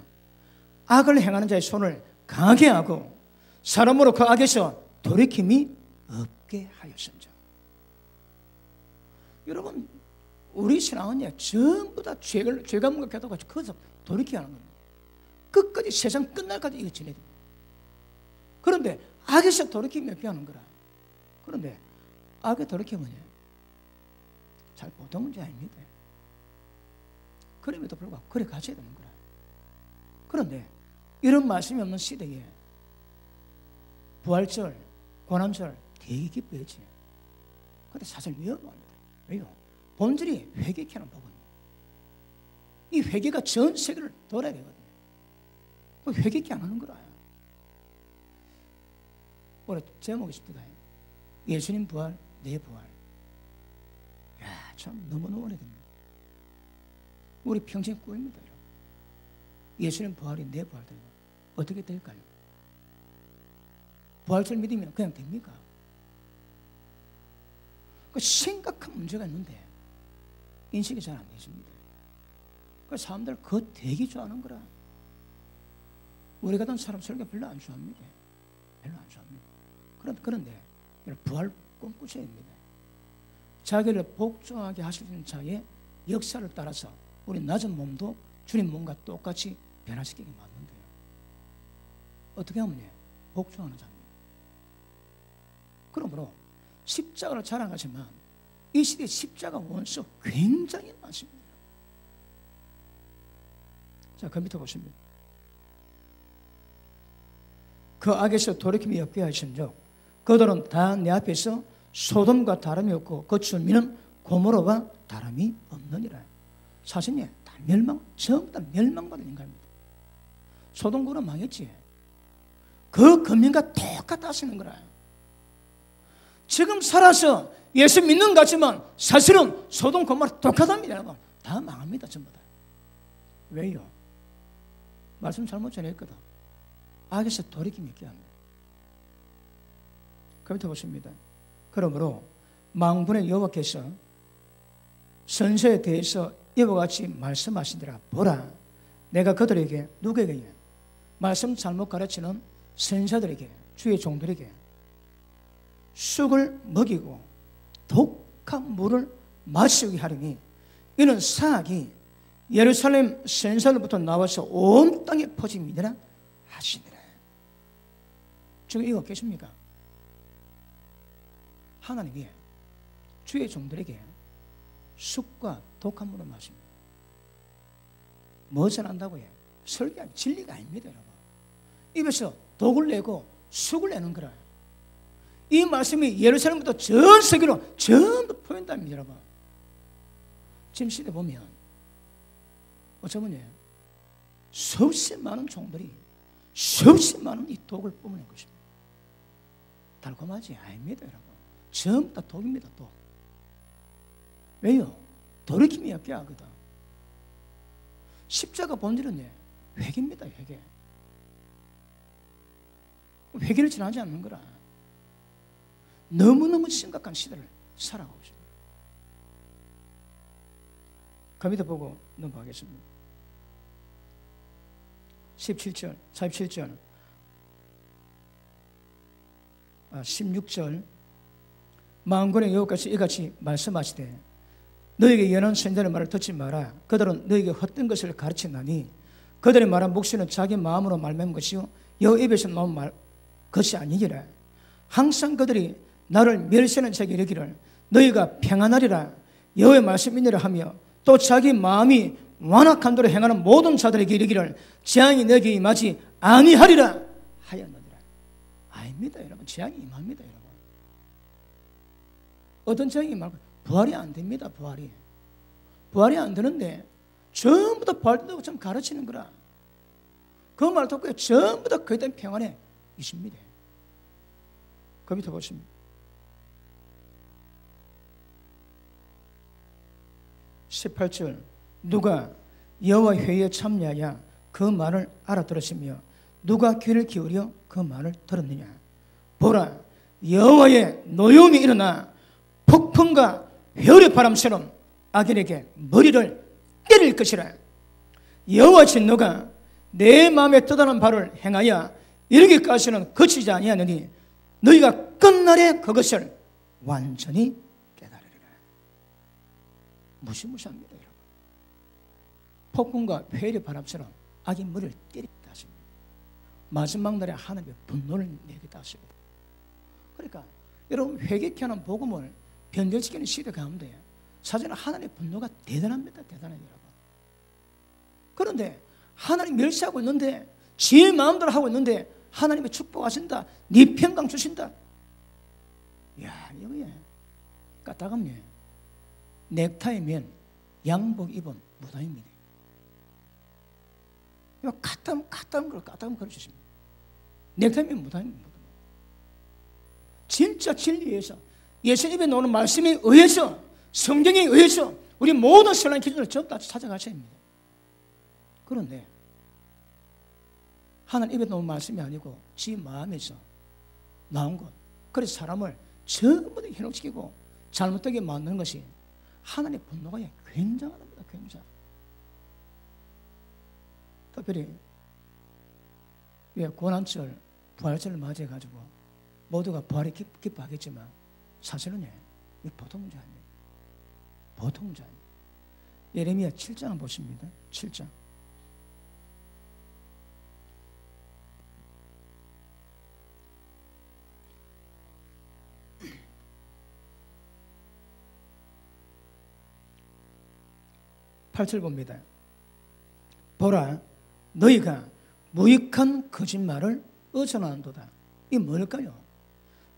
악을 행하는 자의 손을 강하게 하고 사람으로 그 악에서 돌이킴이 없게 하였습니다. 여러분, 우리 신앙은 전부 다 죄가 뭔가 껴도 같이 거기서 돌이키게 하는 겁니다. 끝까지 세상 끝날까지 이거 지내야 됩니다. 그런데 악에서 돌이키면 몇 개 하는 거라. 그런데 악에 돌이키면 잘 보통 문제 아닙니다. 그럼에도 불구하고 그래 가셔야 되는 거라. 그런데 이런 말씀이 없는 시대에 부활절, 고난절 되게 기뻐했지. 그런데 사실 위험합니다. 왜요? 본질이 회개케 하는 법입니다. 이 회개가 전 세계를 돌아야 되거든요. 회개케 안 하는 거라. 올해 제목이 있습니다. 예수님 부활, 내 부활. 야, 참 너무너무 오래됩니다. 우리 평생 꿈입니다. 예수님 부활이 내 부활 되는 거. 어떻게 될까요? 부활절 믿으면 그냥 됩니까? 그 심각한 문제가 있는데 인식이 잘 안 되십니다. 그 사람들 그거 되게 좋아하는 거라. 우리 같은 사람 설교 별로 안 좋아합니다. 별로 안 좋아합니다. 그런데 부활 꿈꾸셔야 됩니다. 자기를 복종하게 하시는 자의 역사를 따라서 우리 낮은 몸도 주님 몸과 똑같이 변화시키게 만든대요. 어떻게 하면 복종하는 자입니다. 그러므로 십자가를 자랑하지만 이 시대에 십자가 원수 굉장히 많습니다. 자, 그 밑에 보십니다. 그 악에서 돌이킴이 없게 하신즉 그들은 다 내 앞에서 소돔과 다름이 없고 그 주민은 고모로와 다름이 없느니라. 사실은 다 전부 다 멸망받은 인간입니다. 소돔 고모라 망했지. 그 금민과 똑같다 하시는 거라. 지금 살아서 예수 믿는 것 같지만 사실은 소돔 고모라 똑같답니다. 여러분. 다 망합니다. 전부 다. 왜요? 말씀 잘못 전했거든. 악에서 돌이킴이 있게 합니다. 그 밑에 보십니다. 그러므로 만군의 여호와께서 선지자에 대해서 이와 같이 말씀하시니라. 보라, 내가 그들에게, 누구에게? 말씀 잘못 가르치는 선지자들에게, 주의 종들에게 쑥을 먹이고 독한 물을 마시게 하리니 이는 사악이 예루살렘 선지자들부터 나와서 온 땅에 퍼집니다라 하시니라. 지금 이거 계십니까? 하나님이 주의 종들에게 쑥과 독한 물을 마십니다. 무엇을 한다고요? 설교, 진리가 아닙니다, 여러분. 입에서 독을 내고 쑥을 내는 거라. 이 말씀이 예루살렘부터 전 세계로 전부 포인답니다, 여러분. 지금 시대 보면 어쩌면 수없이 많은 종들이 수없이 많은 이 독을 뿜어낸 것입니다. 달콤하지? 아닙니다, 여러분. 전부 다 독입니다, 독. 왜요? 돌이킴이 없게 하거든. 십자가 본질은 회개입니다, 회개. 회개를 지나지 않는 거라. 너무너무 심각한 시대를 살아가고 있습니다. 그 밑에 보고 넘어가겠습니다. 17절, 47절, 16절. 만군의 여호와께서 이같이 말씀하시되 너에게 연한 선지자의 말을 듣지 마라. 그들은 너에게 헛된 것을 가르치나니 그들의 말한 묵시는 자기 마음으로 말하는 것이요 여호와 입에서 나온 것이 아니기라. 항상 그들이 나를 멸시하는 자에게 이르기를 너희가 평안하리라 여호와의 말씀이니라 하며 또 자기 마음이 완악한 대로 행하는 모든 자들에게 이르기를 재앙이 너에게 임하지 아니하리라 하였느니라. 아닙니다, 여러분. 재앙이 임합니다, 여러분. 어떤 재앙이 임하고 부활이 안 됩니다. 부활이 안 되는데 전부 다 부활된다고 좀 가르치는 거라. 그 말 듣고 전부 다 그에 대한 평안에 있습니다. 그 밑에 보십니다. 18절. 누가 여호와 회의에 참여하여 그 말을 알아들었으며 누가 귀를 기울여 그 말을 들었느냐. 보라, 여호와의 노여움이 일어나 폭풍과 회오리 바람처럼 악인에게 머리를 때릴 것이라. 여호와 진노가 내 마음에 떠다는 바를 행하여 이르기까지는 그치지 아니하느니 너희가 끝날에 그것을 완전히 깨달으리라. 무시무시합니다, 여러분. 폭풍과 회오리 바람처럼 악인 머리를 때리겠다 하십니다. 마지막 날에 하나님의 분노를 내겠다 하십니다. 그러니까 여러분, 회개케 하는 복음을 변절시키는 시대 가운데 사실은 하나님의 분노가 대단합니다. 대단해요, 여러분. 그런데 하나님 멸시하고 있는데 지 마음대로 하고 있는데 하나님의 축복하신다, 네 평강 주신다. 이야, 여기에 까딱하면 넥타이면 양복 입은 무당입니다. 이거 까딱한 걸 주십니다. 넥타이면 무당입니다. 진짜 진리에서 예수님에 나오는 말씀에 의해서, 성경에 의해서 우리 모든 신앙 기준을 전부 다 찾아가셔야 합니다. 그런데 하나님 입에 나온 말씀이 아니고 지 마음에서 나온 것, 그래서 사람을 전부 다 현혹시키고 잘못되게 만드는 것이 하나님의 분노가 굉장합니다. 굉장히. 특별히 고난절, 부활절을 맞이해가지고 모두가 부활이 기뻐하겠지만 사실은 이 보통 문제 아니에요. 보통 문제 아니에요. 예레미야 7장 보십니다. 7장. (8절) 봅니다. 보라, 너희가 무익한 거짓말을 어천하는도다. 이게 뭘까요?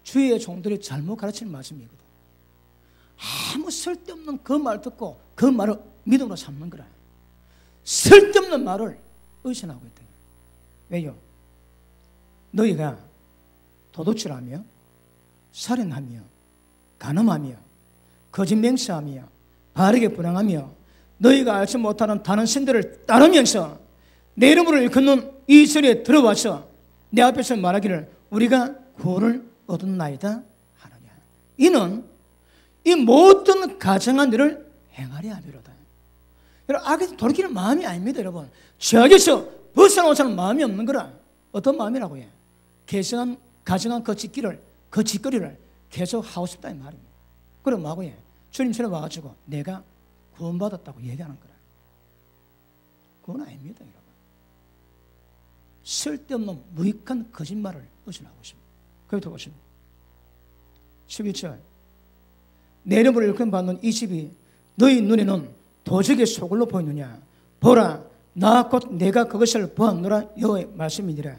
주의 종들이 잘못 가르치는 말씀이거든. 아무 쓸데없는 그 말 듣고 그 말을 믿음으로 삼는 거라. 쓸데없는 말을 의심하고 있다. 왜요? 너희가 도둑질하며 살인하며 간음하며 거짓 맹세하며 바르게 불행하며 너희가 알지 못하는 다른 신들을 따르면서 내 이름으로 일컫는 이 절에 들어와서 내 앞에서 말하기를 우리가 구원을 얻었나이다 하느냐. 이는 이 모든 가증한 일을 행하려 함이로다. 여러분, 악에서 돌이키는 마음이 아닙니다. 여러분, 죄악에서 벗어나오자는 마음이 없는 거라. 어떤 마음이라고 해? 가증한 그 짓거리를 계속 하고 싶다 이 말입니다. 그럼 뭐하고 해? 주님처럼 와가지고 내가 구원받았다고 얘기하는 거라. 그건 아닙니다, 여러분. 쓸데없는 무익한 거짓말을 의심하고 있습니다. 거기 더 보십니다. 11절. 내 이름으로 일컬음받는 이 집이 너희 눈에는 도적의 소굴로 보이느냐? 보라, 나 곧 내가 그것을 보았노라 여호와의 말씀이니라.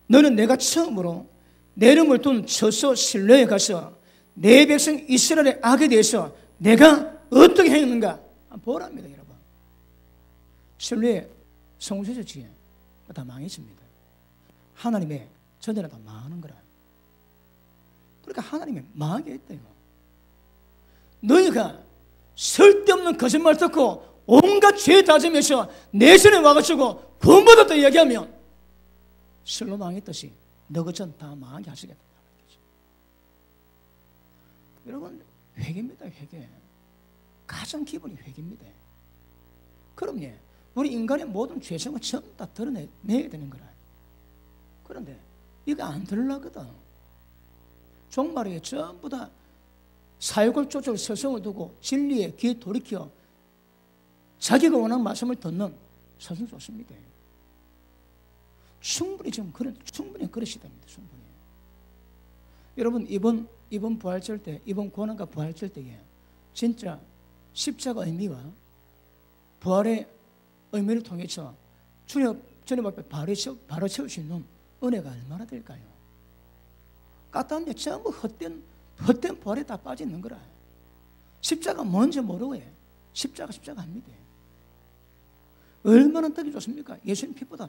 너는 내가 처음으로 내 이름을 둔 저소 실로에 가서 내 백성 이스라엘의 악에 대해서 내가 어떻게 행했는가 보랍니다, 여러분. 실로에 성소셨지 다 망했습니다. 하나님의 전쟁에 다 망하는 거라. 그러니까 하나님이 망하게 했대요. 너희가 쓸데없는 거짓말 듣고 온갖 죄 다짐해서 내 손에 와가지고 구원받았다 얘기하면 실로 망했듯이 너그전 다 망하게 하시겠다. 여러분, 회개입니다. 회개. 가장 기본이 회개입니다. 그럼요, 우리 인간의 모든 죄성을 전부 다 드러내야 되는 거라. 그런데 이거 안 들으려거든. 종말에 전부 다 사욕을 쫓을 서성을 두고 진리에 귀에 돌이켜 자기가 원하는 말씀을 듣는 서성 좋습니다. 충분히 그러시야 됩니다. 충분히. 여러분, 이번 부활절 때, 이번 고난과 부활절 때에 진짜 십자가 의미와 부활의 의미를 통해서 주님 앞에 바로 채울 수 있는 은혜가 얼마나 될까요? 까딱하면 전부 헛된 부활에 다 빠져 있는 거라. 십자가 뭔지 모르고 해. 십자가 합니다. 얼마나 떡이 좋습니까? 예수님 피보다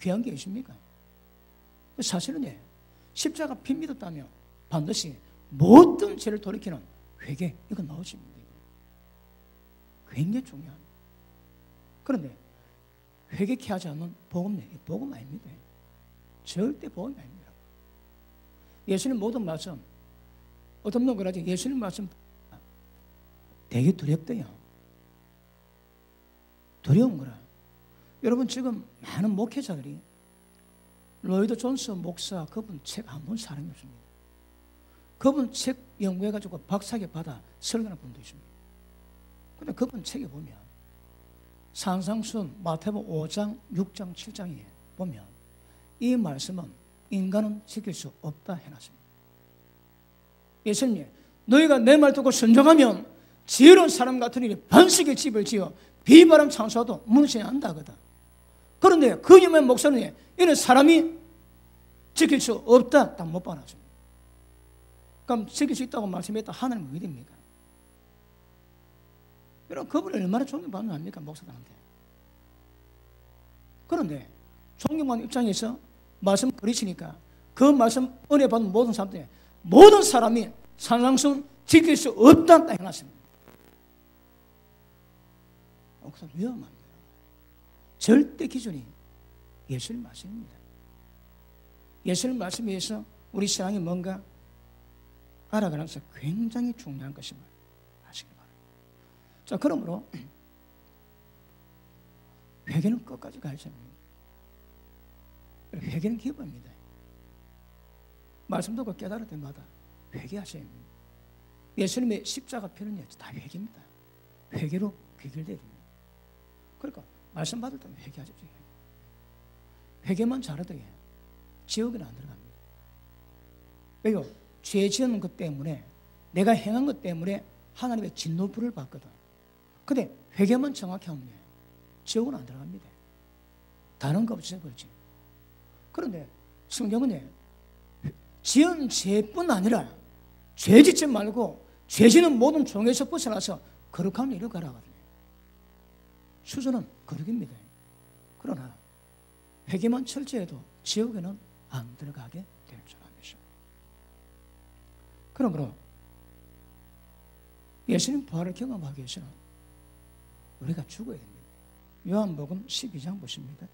귀한 게 있습니까? 사실은 십자가 피 믿었다면 반드시 모든 죄를 돌이키는 회개, 이거 나오십니다. 굉장히 중요합니다. 그런데 회개케 하지 않는 복음 아닙니다. 절대 복음이 아닙니다. 예수님 모든 말씀, 어떤 놈 그러지, 예수님 말씀 되게 두렵대요. 두려운 거라. 여러분, 지금 많은 목회자들이 로이드 존스 목사, 그분 책 안 본 사람이 없습니다. 그분 책 연구해가지고 박사학위 받아 설교하는 분도 있습니다. 근데 그분 책에 보면 산상순 마태복음 5장, 6장, 7장에 보면 이 말씀은 인간은 지킬 수 없다 해놨습니다. 예수님, 너희가 내 말 듣고 순종하면 지혜로운 사람 같은 일이 반석의 집을 지어 비바람 창수하도 무너지지 않는다 하거든. 그런데 그 유명한 목사는 이는 사람이 지킬 수 없다 딱 못 박아놨습니다. 그럼 지킬 수 있다고 말씀했다 하나님은 왜 됩니까? 여러분, 그분이 얼마나 존경받는 거 아닙니까? 목사들한테. 그런데 존경받는 입장에서 말씀 그리시니까 그 말씀 은혜 받는 모든 사람들이 모든 사람이 산상순 지킬 수 없다 딱 해놨습니다. 그래서 위험합니다. 절대 기준이 예수님 말씀입니다. 예수님 말씀에 의해서 우리 신앙이 뭔가 알아가는 것은 굉장히 중요한 것임을 아시기 바랍니다. 자, 그러므로 회개는 끝까지 가야 합니다. 회개는 기본입니다. 말씀 듣고 깨달을 때마다 회개하셔야 합니다. 예수님의 십자가 피는 다 회개입니다. 회개로 귀결돼야 됩니다. 그러니까 말씀 받을 때는 회개하십시오. 회개만 잘하더니 지옥에는 안 들어갑니다. 왜요? 죄 지은 것 때문에, 내가 행한 것 때문에 하나님의 진노불을 받거든. 근데 회개만 정확히 하면 지옥은 안 들어갑니다. 다른 거 없애버리지. 그런데 성경은 지은 죄뿐 아니라 죄 짓지 말고 죄 짓는 모든 종에서 벗어나서 거룩함을 이루어가라 하거든요. 수준은 거룩입니다. 그러나 회개만 철저해도 지옥에는 안 들어가게 될 줄 압니다. 그러므로 예수님 부활을 경험하기 위해서는 우리가 죽어야 됩니다. 요한복음 12장 보십니다.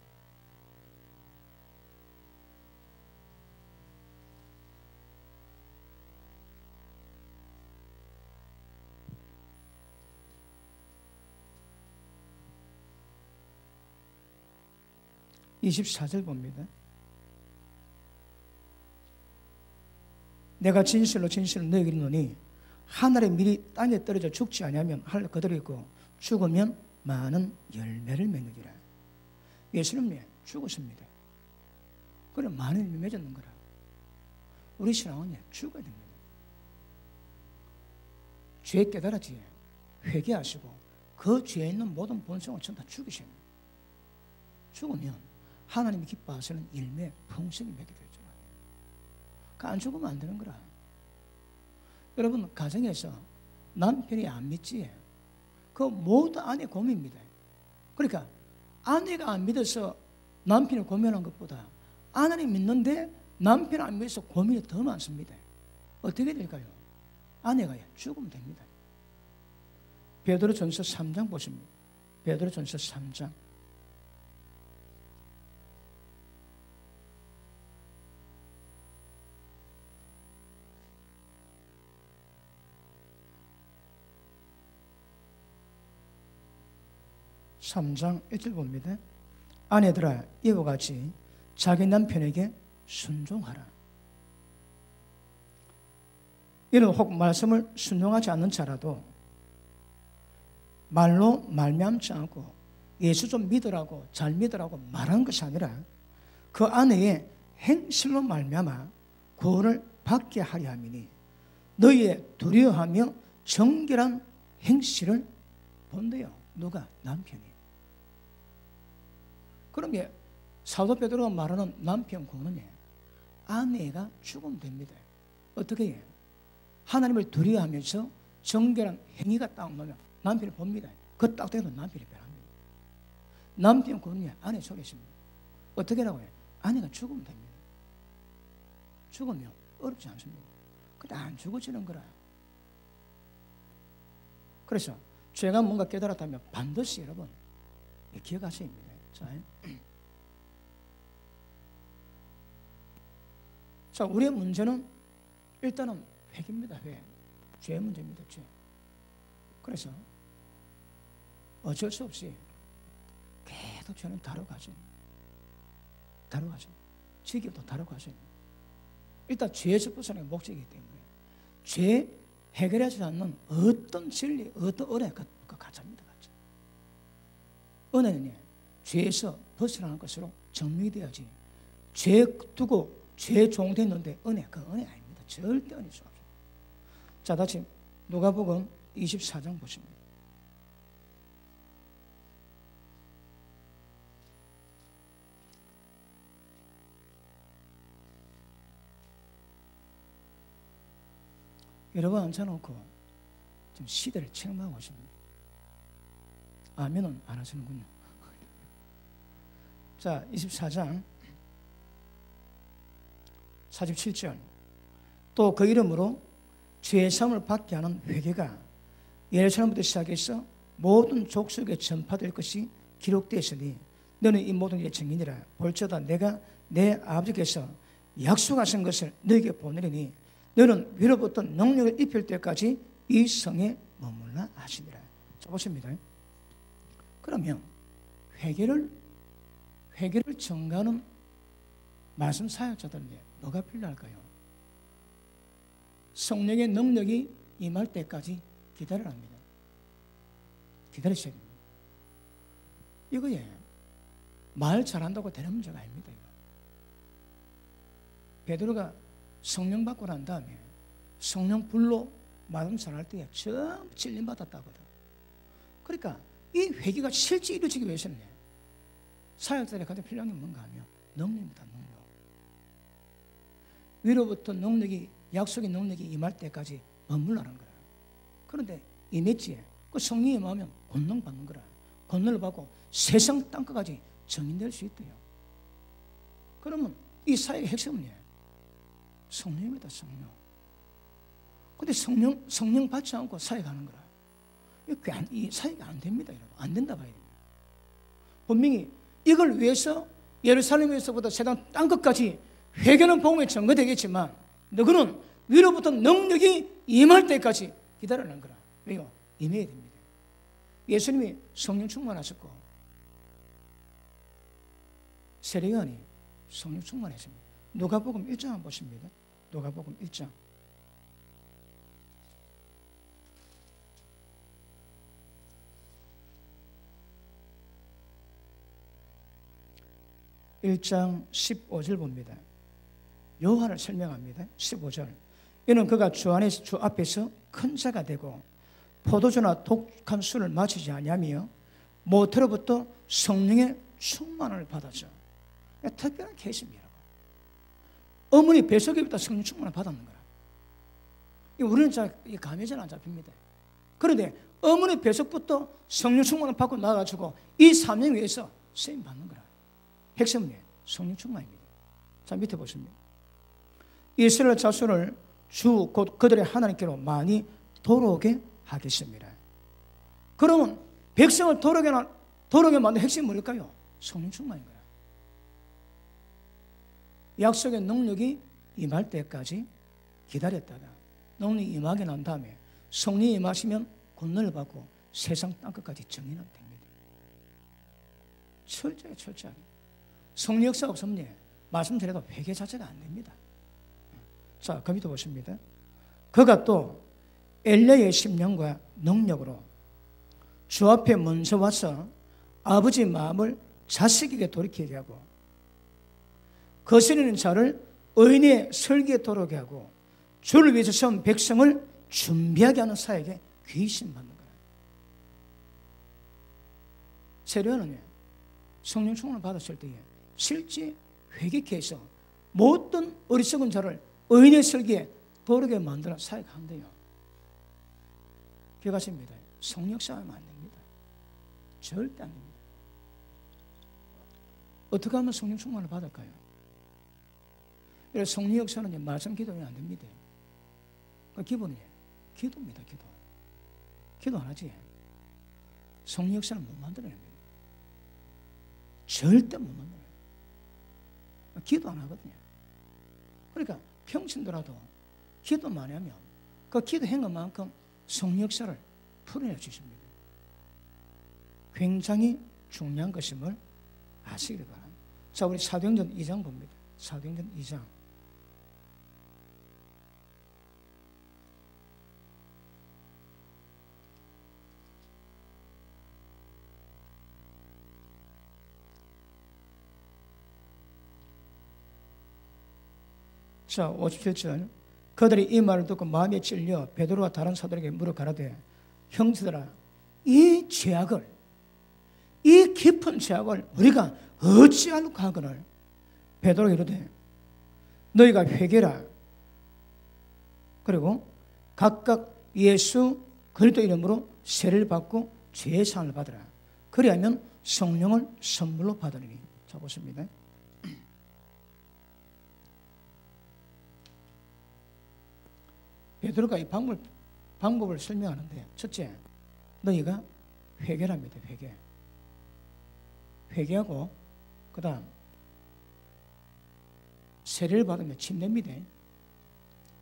(24절) 봅니다. 내가 진실로 진실로 너희에게 이르노니 하늘의 밀이 땅에 떨어져 죽지 아니하면 하늘 그대로 있고 죽으면 많은 열매를 맺느니라. 예수님이 죽으십니다. 그래 많은 열매 맺었는 거라. 우리 신앙은 죽어야 됩니다. 죄 깨달았지 회개하시고 그 죄에 있는 모든 본성을 전부 다 죽이십니다. 죽으면 하나님이 기뻐하시는 열매 풍성히 맺게 될 줄 알아요. 안 죽으면 안 되는 거라. 여러분 가정에서 남편이 안 믿지 그 모두 아내 고민입니다. 그러니까 아내가 안 믿어서 남편을 고민하는 것보다 아내를 믿는데 남편 안 믿어서 고민이 더 많습니다. 어떻게 될까요? 아내가 죽으면 됩니다. 베드로전서 3장 보십니다. 베드로전서 3장 3장 1절 봅니다. 아내들아 이와 같이 자기 남편에게 순종하라. 이는 혹 말씀을 순종하지 않는 자라도 말로 말미암지 않고 예수 좀 믿으라고 잘 믿으라고 말한 것이 아니라 그 아내의 행실로 말미암아 구원을 받게 하려 함이니 너희의 두려워하며 정결한 행실을 본대요. 누가? 남편이. 그럼 사도 베드로가 말하는 남편 구원은 아내가 죽으면 됩니다. 어떻게 해요? 하나님을 두려워하면서 정결한 행위가 딱 나면 남편을 봅니다. 그 딱 되면 남편이 변합니다. 남편 구원이 아내 속에 있습니다. 어떻게 하라고 해요? 아내가 죽으면 됩니다. 죽으면 어렵지 않습니다. 근데 안 죽어지는 거라. 그래서 죄가 뭔가 깨달았다면 반드시 여러분 기억하셔야 합니다. 자, 우리의 문제는 일단은 회개입니다. 죄의 문제입니다. 죄. 그래서 어쩔 수 없이 계속 죄는 다뤄가죠. 지기도 다뤄가죠. 일단 죄에서 벗어나는 목적이기 때문에 죄 해결하지 않는 어떤 진리, 어떤 은혜 그 가짜입니다. 가짜. 은혜는 죄에서 벗어나는 것으로 정리되어야지. 죄 두고 죄 종됐는데 그 은혜 아닙니다. 절대 은혜일 수 없어요. 자, 다시 누가복음 24장 보십니다. 여러분 앉혀놓고 좀 시대를 책망하고 있습니다. 아멘은 안 하시는군요. 자, 24장 47절. 또 그 이름으로 죄의 사함을 받게 하는 회개가 예루살렘부터 시작해서 모든 족속에 전파될 것이 기록되었으니 너는 이 모든 일의 증인이라. 볼지어다 내가 내 아버지께서 약속하신 것을 너에게 보내리니 너는 위로부터 능력을 입힐 때까지 이 성에 머물라 하시니라. 자, 보십니다. 그러면 회개를 전가하는 말씀 사역자들은 뭐가 필요할까요? 성령의 능력이 임할 때까지 기다리랍니다. 기다리셔야 됩니다. 이거에 말 잘한다고 되는 문제가 아닙니다. 이거. 베드로가 성령 받고 난 다음에 성령 불로 말씀 잘할 때에 전부 찔림받았다거든. 그러니까 이 회개가 실제 이루어지기 위해서는 사역자들이 가장 필요한 게 뭔가 하면 능력입니다. 능력. 위로부터 능력이, 약속의 능력이 임할 때까지 머물라는 거라. 그런데 임했지. 그 성령이 임하면 권능 받는 거라. 권능을 받고 세상 땅끝까지 정인될 수 있대요. 그러면 이 사역의 핵심은 성령입니다. 성령. 근데 성령 받지 않고 사역하는 거라. 이 사역이 안 됩니다. 여러분. 안 된다 봐야 됩니다. 분명히 이걸 위해서 예루살렘에서부터 세상 땅끝까지 회개는 복음에 전거되겠지만 너희는 위로부터 능력이 임할 때까지 기다리는 거라. 왜요? 임해야 됩니다. 예수님이 성령 충만하셨고 세례요한이 성령 충만했습니다. 누가복음 1장 한번 보십니다. 누가복음 1장 1장 15절 봅니다. 요한을 설명합니다. 15절. 이는 그가 주 앞에서 큰 자가 되고 포도주나 독한 술을 마시지 아니하며 모태로부터 성령의 충만을 받았죠. 특별한 케이스입니다. 어머니 뱃속에부터 성령 충만을 받았는 거라. 우리는 잘 감이 잘 안 잡힙니다. 그런데 어머니 뱃속부터 성령 충만을 받고 나와가지고 이 사명 위에서 쓰임 받는 거라. 핵심은 성령 충만입니다. 자, 밑에 보십니다. 이스라엘 자손을 주 곧 그들의 하나님께로 많이 돌아오게 하겠습니다. 그러면 백성을 돌아오게 만든 핵심이 뭘까요? 성령 충만인 거야. 약속의 능력이 임할 때까지 기다렸다가 능력이 임하게 난 다음에 성령이 임하시면 권능을 받고 세상 땅끝까지 정의는 됩니다. 철저하게. 성령 역사 없으면 말씀드려도 회개 자체가 안 됩니다. 자, 그 밑에 보십니다. 그가 또 엘리야의 심령과 능력으로 주 앞에 먼저 와서 아버지 마음을 자식에게 돌이키게 하고 거스리는 자를 의인의 설기에 돌아오게 하고 주를 위해서 세운 백성을 준비하게 하는 사역에 귀신 받는 거예요. 세례요한은 성령 충만을 받았을 때에 실제 회개케 해서 모든 어리석은 자를 의인의 설기에 돌아오게 만들어 사역한대요. 기억하십니다. 성령 싸우면 안 됩니다. 절대 안 됩니다. 어떻게 하면 성령 충만을 받을까요? 성령 역사는 말씀 기도는 안 됩니다. 그 기본이에요. 기도입니다. 기도 안 하지. 성령 역사는 못 만들어냅니다. 절대 못 만들어요. 기도 안 하거든요. 그러니까 평신도라도 기도 많이 하면 그 기도한 것만큼 성령 역사를 풀어내 주십니다. 굉장히 중요한 것임을 아시기를 바랍니다. 자, 우리 사도행전 2장 봅니다. 사도행전 2장. 자, 57절. 그들이 이 말을 듣고 마음에 찔려 베드로와 다른 사도에게 물어 가라되 형제들아, 이 죄악을, 이 깊은 죄악을 우리가 어찌하려고 하거늘. 베드로가 이르되 너희가 회개라. 그리고 각각 예수 그리스도 이름으로 세례를 받고 죄의 사함을 받으라. 그리하면 성령을 선물로 받으리니. 자, 보십니다. 베드로가 이 방법을 설명하는데, 첫째, 너희가 회개랍니다. 회개하고 그 다음 세례를 받으면 침냅니다.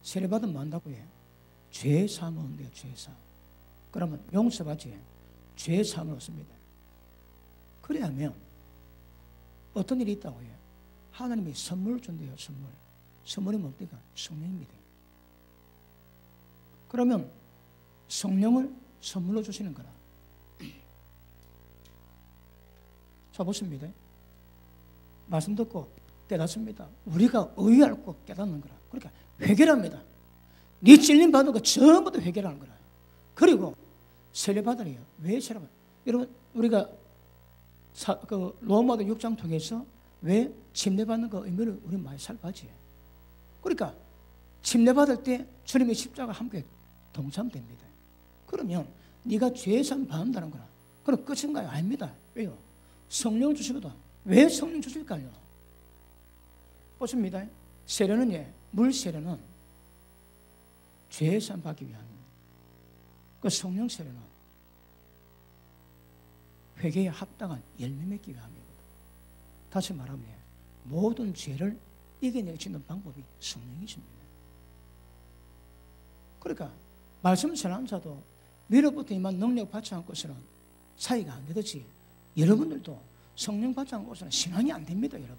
세례 받으면 뭐 한다고 해요? 죄 사함을 얻는데요. 죄 사함. 그러면 용서받지. 죄 사함을 얻습니다. 그래야면 어떤 일이 있다고 해요? 하나님이 선물을 준대요. 선물이 뭡니까? 성령입니다. 그러면 성령을 선물로 주시는 거라. 자, 보십니다. 말씀 듣고 깨닫습니다. 우리가 의의하고 깨닫는 거라. 그러니까 회개랍니다. 네 찔림 받은 거 전부 다 회개라는 거라. 그리고 세례 받으래요. 왜 세례 받아요? 여러분, 우리가 로마도 6장 통해서 왜 침례받는 그 의미를 우리 많이 살펴봤지. 그러니까 침례받을 때 주님의 십자가 함께 동참됩니다. 그러면 네가 죄산 받는다는 거라. 그럼 끝인가요? 아닙니다. 왜요? 성령 주시거든. 왜 성령 주실까요? 보십니다. 세례는 물 세례는 죄산 받기 위함입니다. 그 성령 세례는 회개에 합당한 열매 맺기 위함이거든. 다시 말하면 모든 죄를 이겨낼 수 있는 방법이 성령이십니다. 그러니까 말씀 전하는 자도 위로부터 임한 능력 받지 않고서는 사이가 안 되듯이 여러분들도 성령 받지 않고서는 신앙이 안 됩니다. 여러분,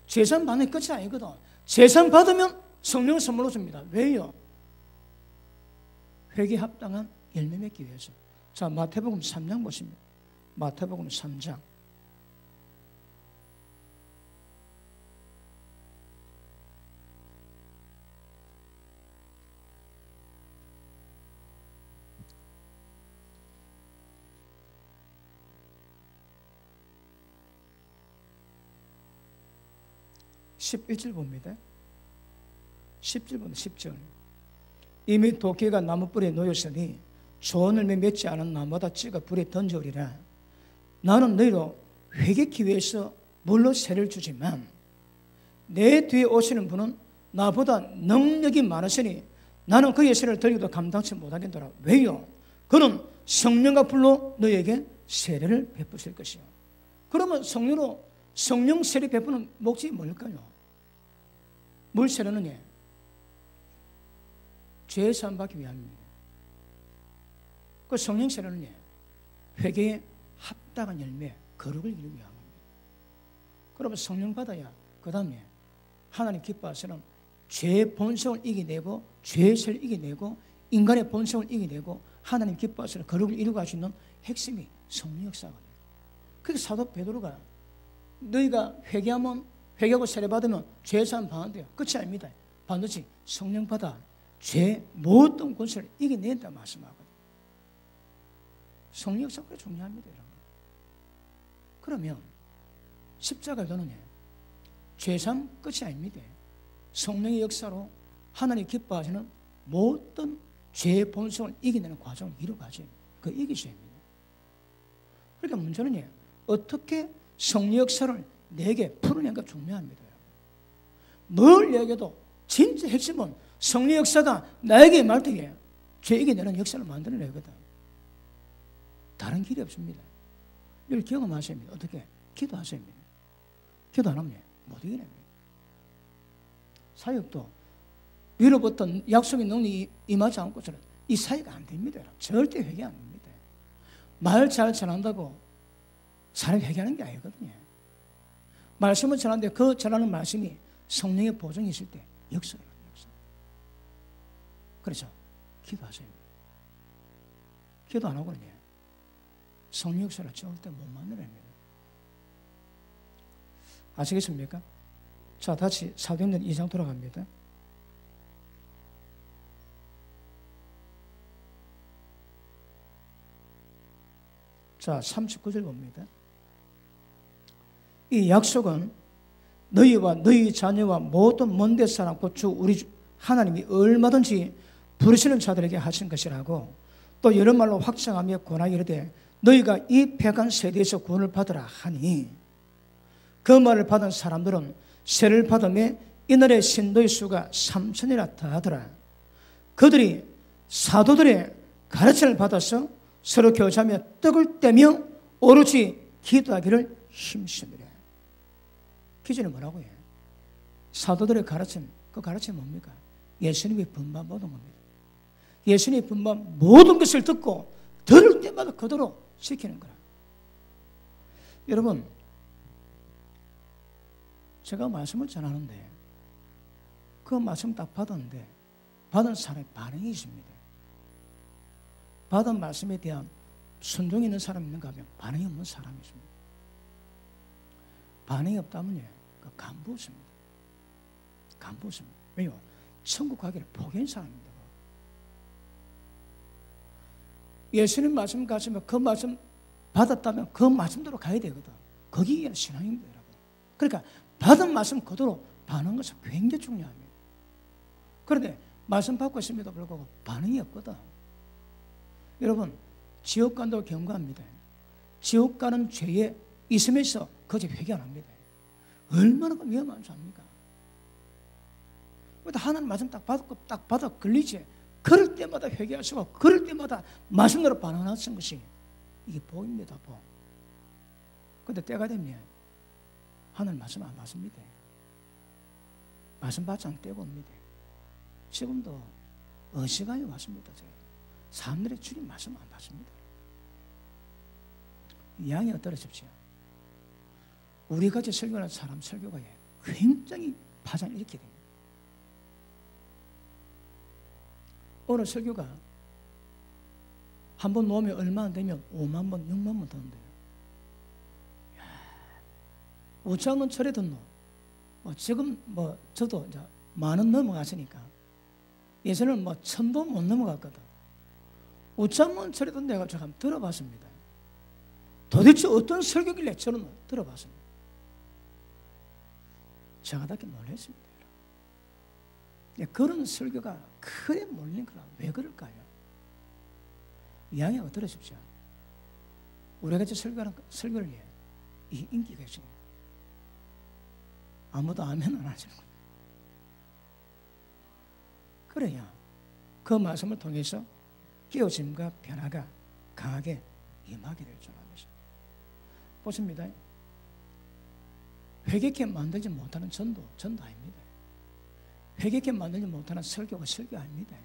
제산 받는 끝이 아니거든. 제산 받으면 성령 선물로 줍니다. 왜요? 회개에 합당한 열매 맺기 위해서. 자, 마태복음 3장 보십니다. 마태복음 3장 11절 봅니다. 10절 봅니다. 10절. 이미 도끼가 나무불에 놓였으니 좋은 열매 맺지 않은 나무마다 찌가 불에 던져오리라. 나는 너희로 회개케 위해서 물로 세를 주지만 내 뒤에 오시는 분은 나보다 능력이 많으시니 나는 그의 세를 들기도 감당치 못하겠노라. 왜요? 그는 성령과 불로 너희에게 세례를 베푸실 것이요. 그러면 성령 세례 베푸는 목적이 뭘까요? 물 세례는 죄 사함 받기 위함입니다. 그 성령 세례는 회개에 합당한 열매, 거룩을 이루기 위함입니다. 그러면 성령 받아야 그 다음에 하나님 기뻐하시는 죄의 본성을 이겨내고 죄의 세를 이겨내고 인간의 본성을 이겨내고 하나님 기뻐하시는 거룩을 이루고 할 수 있는 핵심이 성령 역사거든요. 그래서 사도 베드로가 너희가 회개하고 세례받으면 죄사함 받는데요. 끝이 아닙니다. 반드시 성령 받아 죄 모든 권세를 이겨낸다 말씀하거든요. 성령 역사가 중요합니다, 여러분. 그러면 십자가의 도는 죄사함 끝이 아닙니다. 성령의 역사로 하나님 기뻐하시는 모든 죄의 본성을 이겨내는 과정을 이루어가죠. 그 이기셔야 합니다. 그러니까 문제는 어떻게 성령 역사를 내게 풀어낸가 중요합니다. 뭘 얘기해도 진짜 핵심은 성령 역사가 나에게 임할 때에 죄 이겨내는 역사를 만들어내거든. 다른 길이 없습니다. 이걸 경험하셔야 합니다. 어떻게? 기도하셔야 합니다. 기도 안 하면 못 이겨냅니다. 사역도 위로부터 약속의 능력이 임하지 않고서는 이 사역이 안 됩니다. 절대 회개 안 됩니다. 말 잘 전한다고 사람이 회개하는 게 아니거든요. 말씀을 전하는데 그 전하는 말씀이 성령의 보증이 있을 때 역사예요. 역사. 그래서 기도하셔야 합니다. 기도 안 하고는 성령 역사를 절대 못 만들어냅니다. 아시겠습니까? 자, 다시 사도행전 2장 돌아갑니다. 자, 39절 봅니다. 이 약속은 너희와 너희 자녀와 모든 먼데 사람 곧 주 우리 하나님이 얼마든지 부르시는 자들에게 하신 것이라고 또 여러 말로 확정하며 권하게 이르되 너희가 이 패간 세대에서 구원을 받으라 하니 그 말을 받은 사람들은 세를 받음에 이날의 신도의 수가 3,000이라 더하더라. 그들이 사도들의 가르침을 받아서 서로 교제하며 떡을 떼며 오로지 기도하기를 힘쓰니라. 기준이 뭐라고 해요? 사도들의 가르침, 그 가르침이 뭡니까? 예수님이 분반 모든 겁니다. 예수님이 분반 모든 것을 듣고 들을 때마다 그대로 지키는 거라. 여러분, 제가 말씀을 전하는데 그 말씀 딱 받았는데 받은 사람의 반응이 있습니다. 받은 말씀에 대한 순종이 있는 사람이 있는가 하면 반응이 없는 사람이 있습니다. 반응이 없다면요, 그 간부습니다. 간부습니다. 왜요? 천국 가기를 포기한 사람입니다. 예수님 말씀 가시면 그 말씀 받았다면 그 말씀대로 가야 되거든. 거기에 신앙입니다, 여러분. 그러니까 받은 말씀 그대로 반응하는 것은 굉장히 중요합니다. 그런데 말씀 받고 있음에도 불구하고 반응이 없거든. 여러분, 지옥 간다고 경고합니다. 지옥 가는 죄에 있으면서 거짓 회개 안 합니다. 얼마나 위험한 죄입니까? 하나님 말씀 딱 받아 걸리지. 그럴 때마다 회개하시고 그럴 때마다 말씀대로 반응하는 것이 이게 복입니다, 복. 그런데 때가 되면 하나님 말씀 안 받습니다. 말씀 받지 않을 때가 옵니다. 지금도 어시간이 왔습니다. 사람들의 주님 말씀 안 받습니다. 양이 어떠십시오? 우리같이 설교하는 사람 설교가 굉장히 파장을 일으키게 됩니다. 오늘 설교가 한 번 놓으면 얼마 안 되면 5만 번, 6만 번 듣는데요. 5천 철에 듣노. 지금 저도 이제 10,000원 넘어갔으니까 예전에는 1,000도 못 넘어갔거든. 5천 철에도 내가 저 한번 들어봤습니다. 도대체 어떤 설교길래 저는 들어봤습니다. 제가 다게 놀랐습니다. 그런 설교가 크게 몰리는 거라. 왜 그럴까요? 이야기하고 들으십시오. 우리가 이제 설교하는 설교를 이 인기가 있습니다. 아무도 아멘 안 하시는 거예요. 그래야 그 말씀을 통해서 깨어짐과 변화가 강하게 임하게 될 줄 압니다. 보십니다. 회개케 만들지 못하는 전도 아닙니다. 회개케 만들지 못하는 설교가 설교 아닙니다.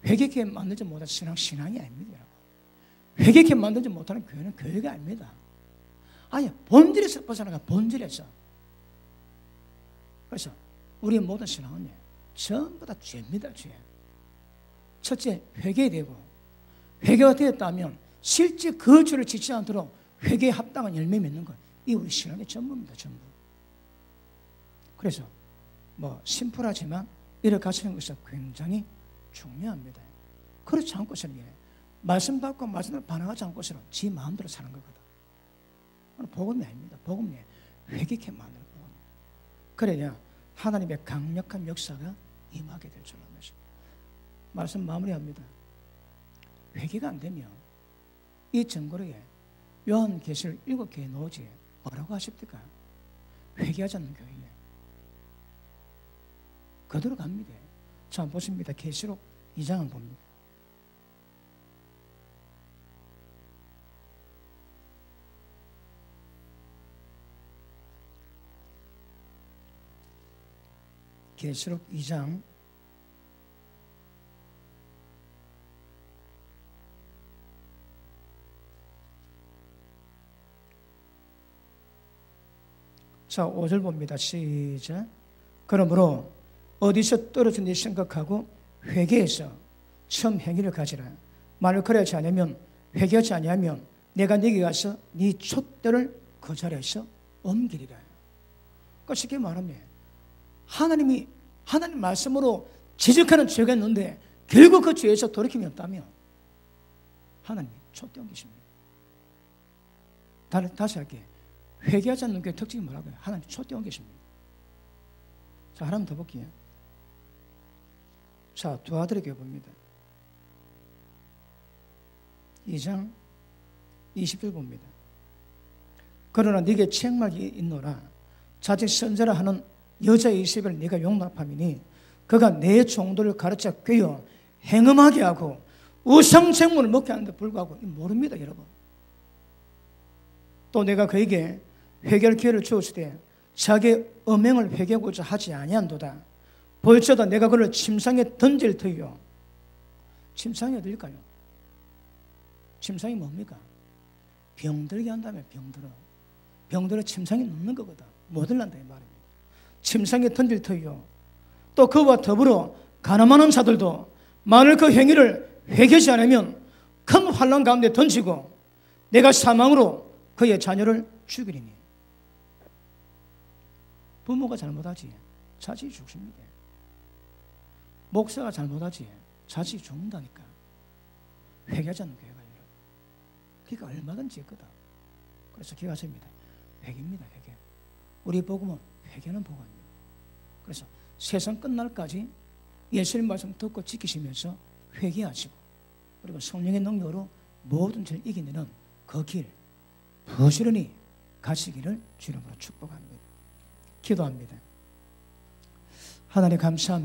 회개케 만들지 못하는 신앙이 아닙니다. 여러분. 회개케 만들지 못하는 교회는 교회가 아닙니다. 아니, 본질에서 벗어나가 본질에서. 그래서 우리 모든 신앙은 전부 다 죄입니다. 죄. 첫째, 회개되고 회개가 되었다면 실제 그 죄를 짓지 않도록 회개에 합당한 열매 맺는 것, 이 우리 신앙의 전부입니다. 전부. 그래서 심플하지만 이렇게 가시는 것은 굉장히 중요합니다. 그렇지 않고서는 말씀 받고 말씀을 반응하지 않고서는 지 마음대로 사는 거거든. 복음이 아닙니다. 복음이 회개케 만드는 복음. 그래야 하나님의 강력한 역사가 임하게 될 줄 압니다. 말씀 마무리합니다. 회개가 안 되면 이 전거리에 요한계시록 7개의 노지에 뭐라고 하십니까? 회개하지 않는 교회에 그대로 갑니다. 자, 보십니다. 계시록 2장을 봅니다. 계시록 2장 5절 봅니다. 시작. 그러므로 어디서 떨어졌는지 생각하고 회개해서 처음 행위를 가지라. 만일 그러지 않으면 회개하지 아니하면 내가 네게 가서 네 촛대를 그 자리에서 옮기리라. 그러니까 쉽게 말하면 하나님 말씀으로 지적하는 죄가 있는데 결국 그 죄에서 돌이킴이 없다면 하나님이 촛대 옮기십니다. 다시 할게요. 회개하지 않는 교회 특징이 뭐라고요? 하나님 촛대 옮기십니다. 자, 하나만 더 볼게요. 자, 두 아들의 교회 봅니다. 2장 20절 봅니다. 그러나 네게 책망이 있노라. 자칫 선자라 하는 여자 이세벨을 네가 용납함이니 그가 내 종들을 가르쳐 꿰어 행음하게 하고 우상생물을 먹게 하는데 불구하고 모릅니다, 여러분. 또 내가 그에게 회개할 기회를 주었을 때 자기의 음행을 회개하고자 하지 아니한도다. 볼지어다 내가 그를 침상에 던질 터이요. 침상이 어딜까요? 침상이 뭡니까? 병들게 한다면 병들어 침상에 눕는 거거든. 못 들란다 이 말입니다. 침상에 던질 터이요. 또 그와 더불어 가늠하는 자들도 만일 그 행위를 회개하지 않으면 큰 환난 가운데 던지고 내가 사망으로 그의 자녀를 죽이리니. 부모가 잘못하지 자식이 죽습니다. 목사가 잘못하지 자식이 죽는다니까. 회개하지 않는 교회가 그러니까 얼마든지 있거든. 그래서 기가십니다. 회개입니다. 회개. 우리 복음은 회개는 복음입니다. 그래서 세상 끝날까지 예수님 말씀 듣고 지키시면서 회개하시고, 그리고 성령의 능력으로 모든 죄를 이기는 그 길 부지런히 가시기를 주님으로 축복합니다. 기도합니다. 하나님 감사합니다.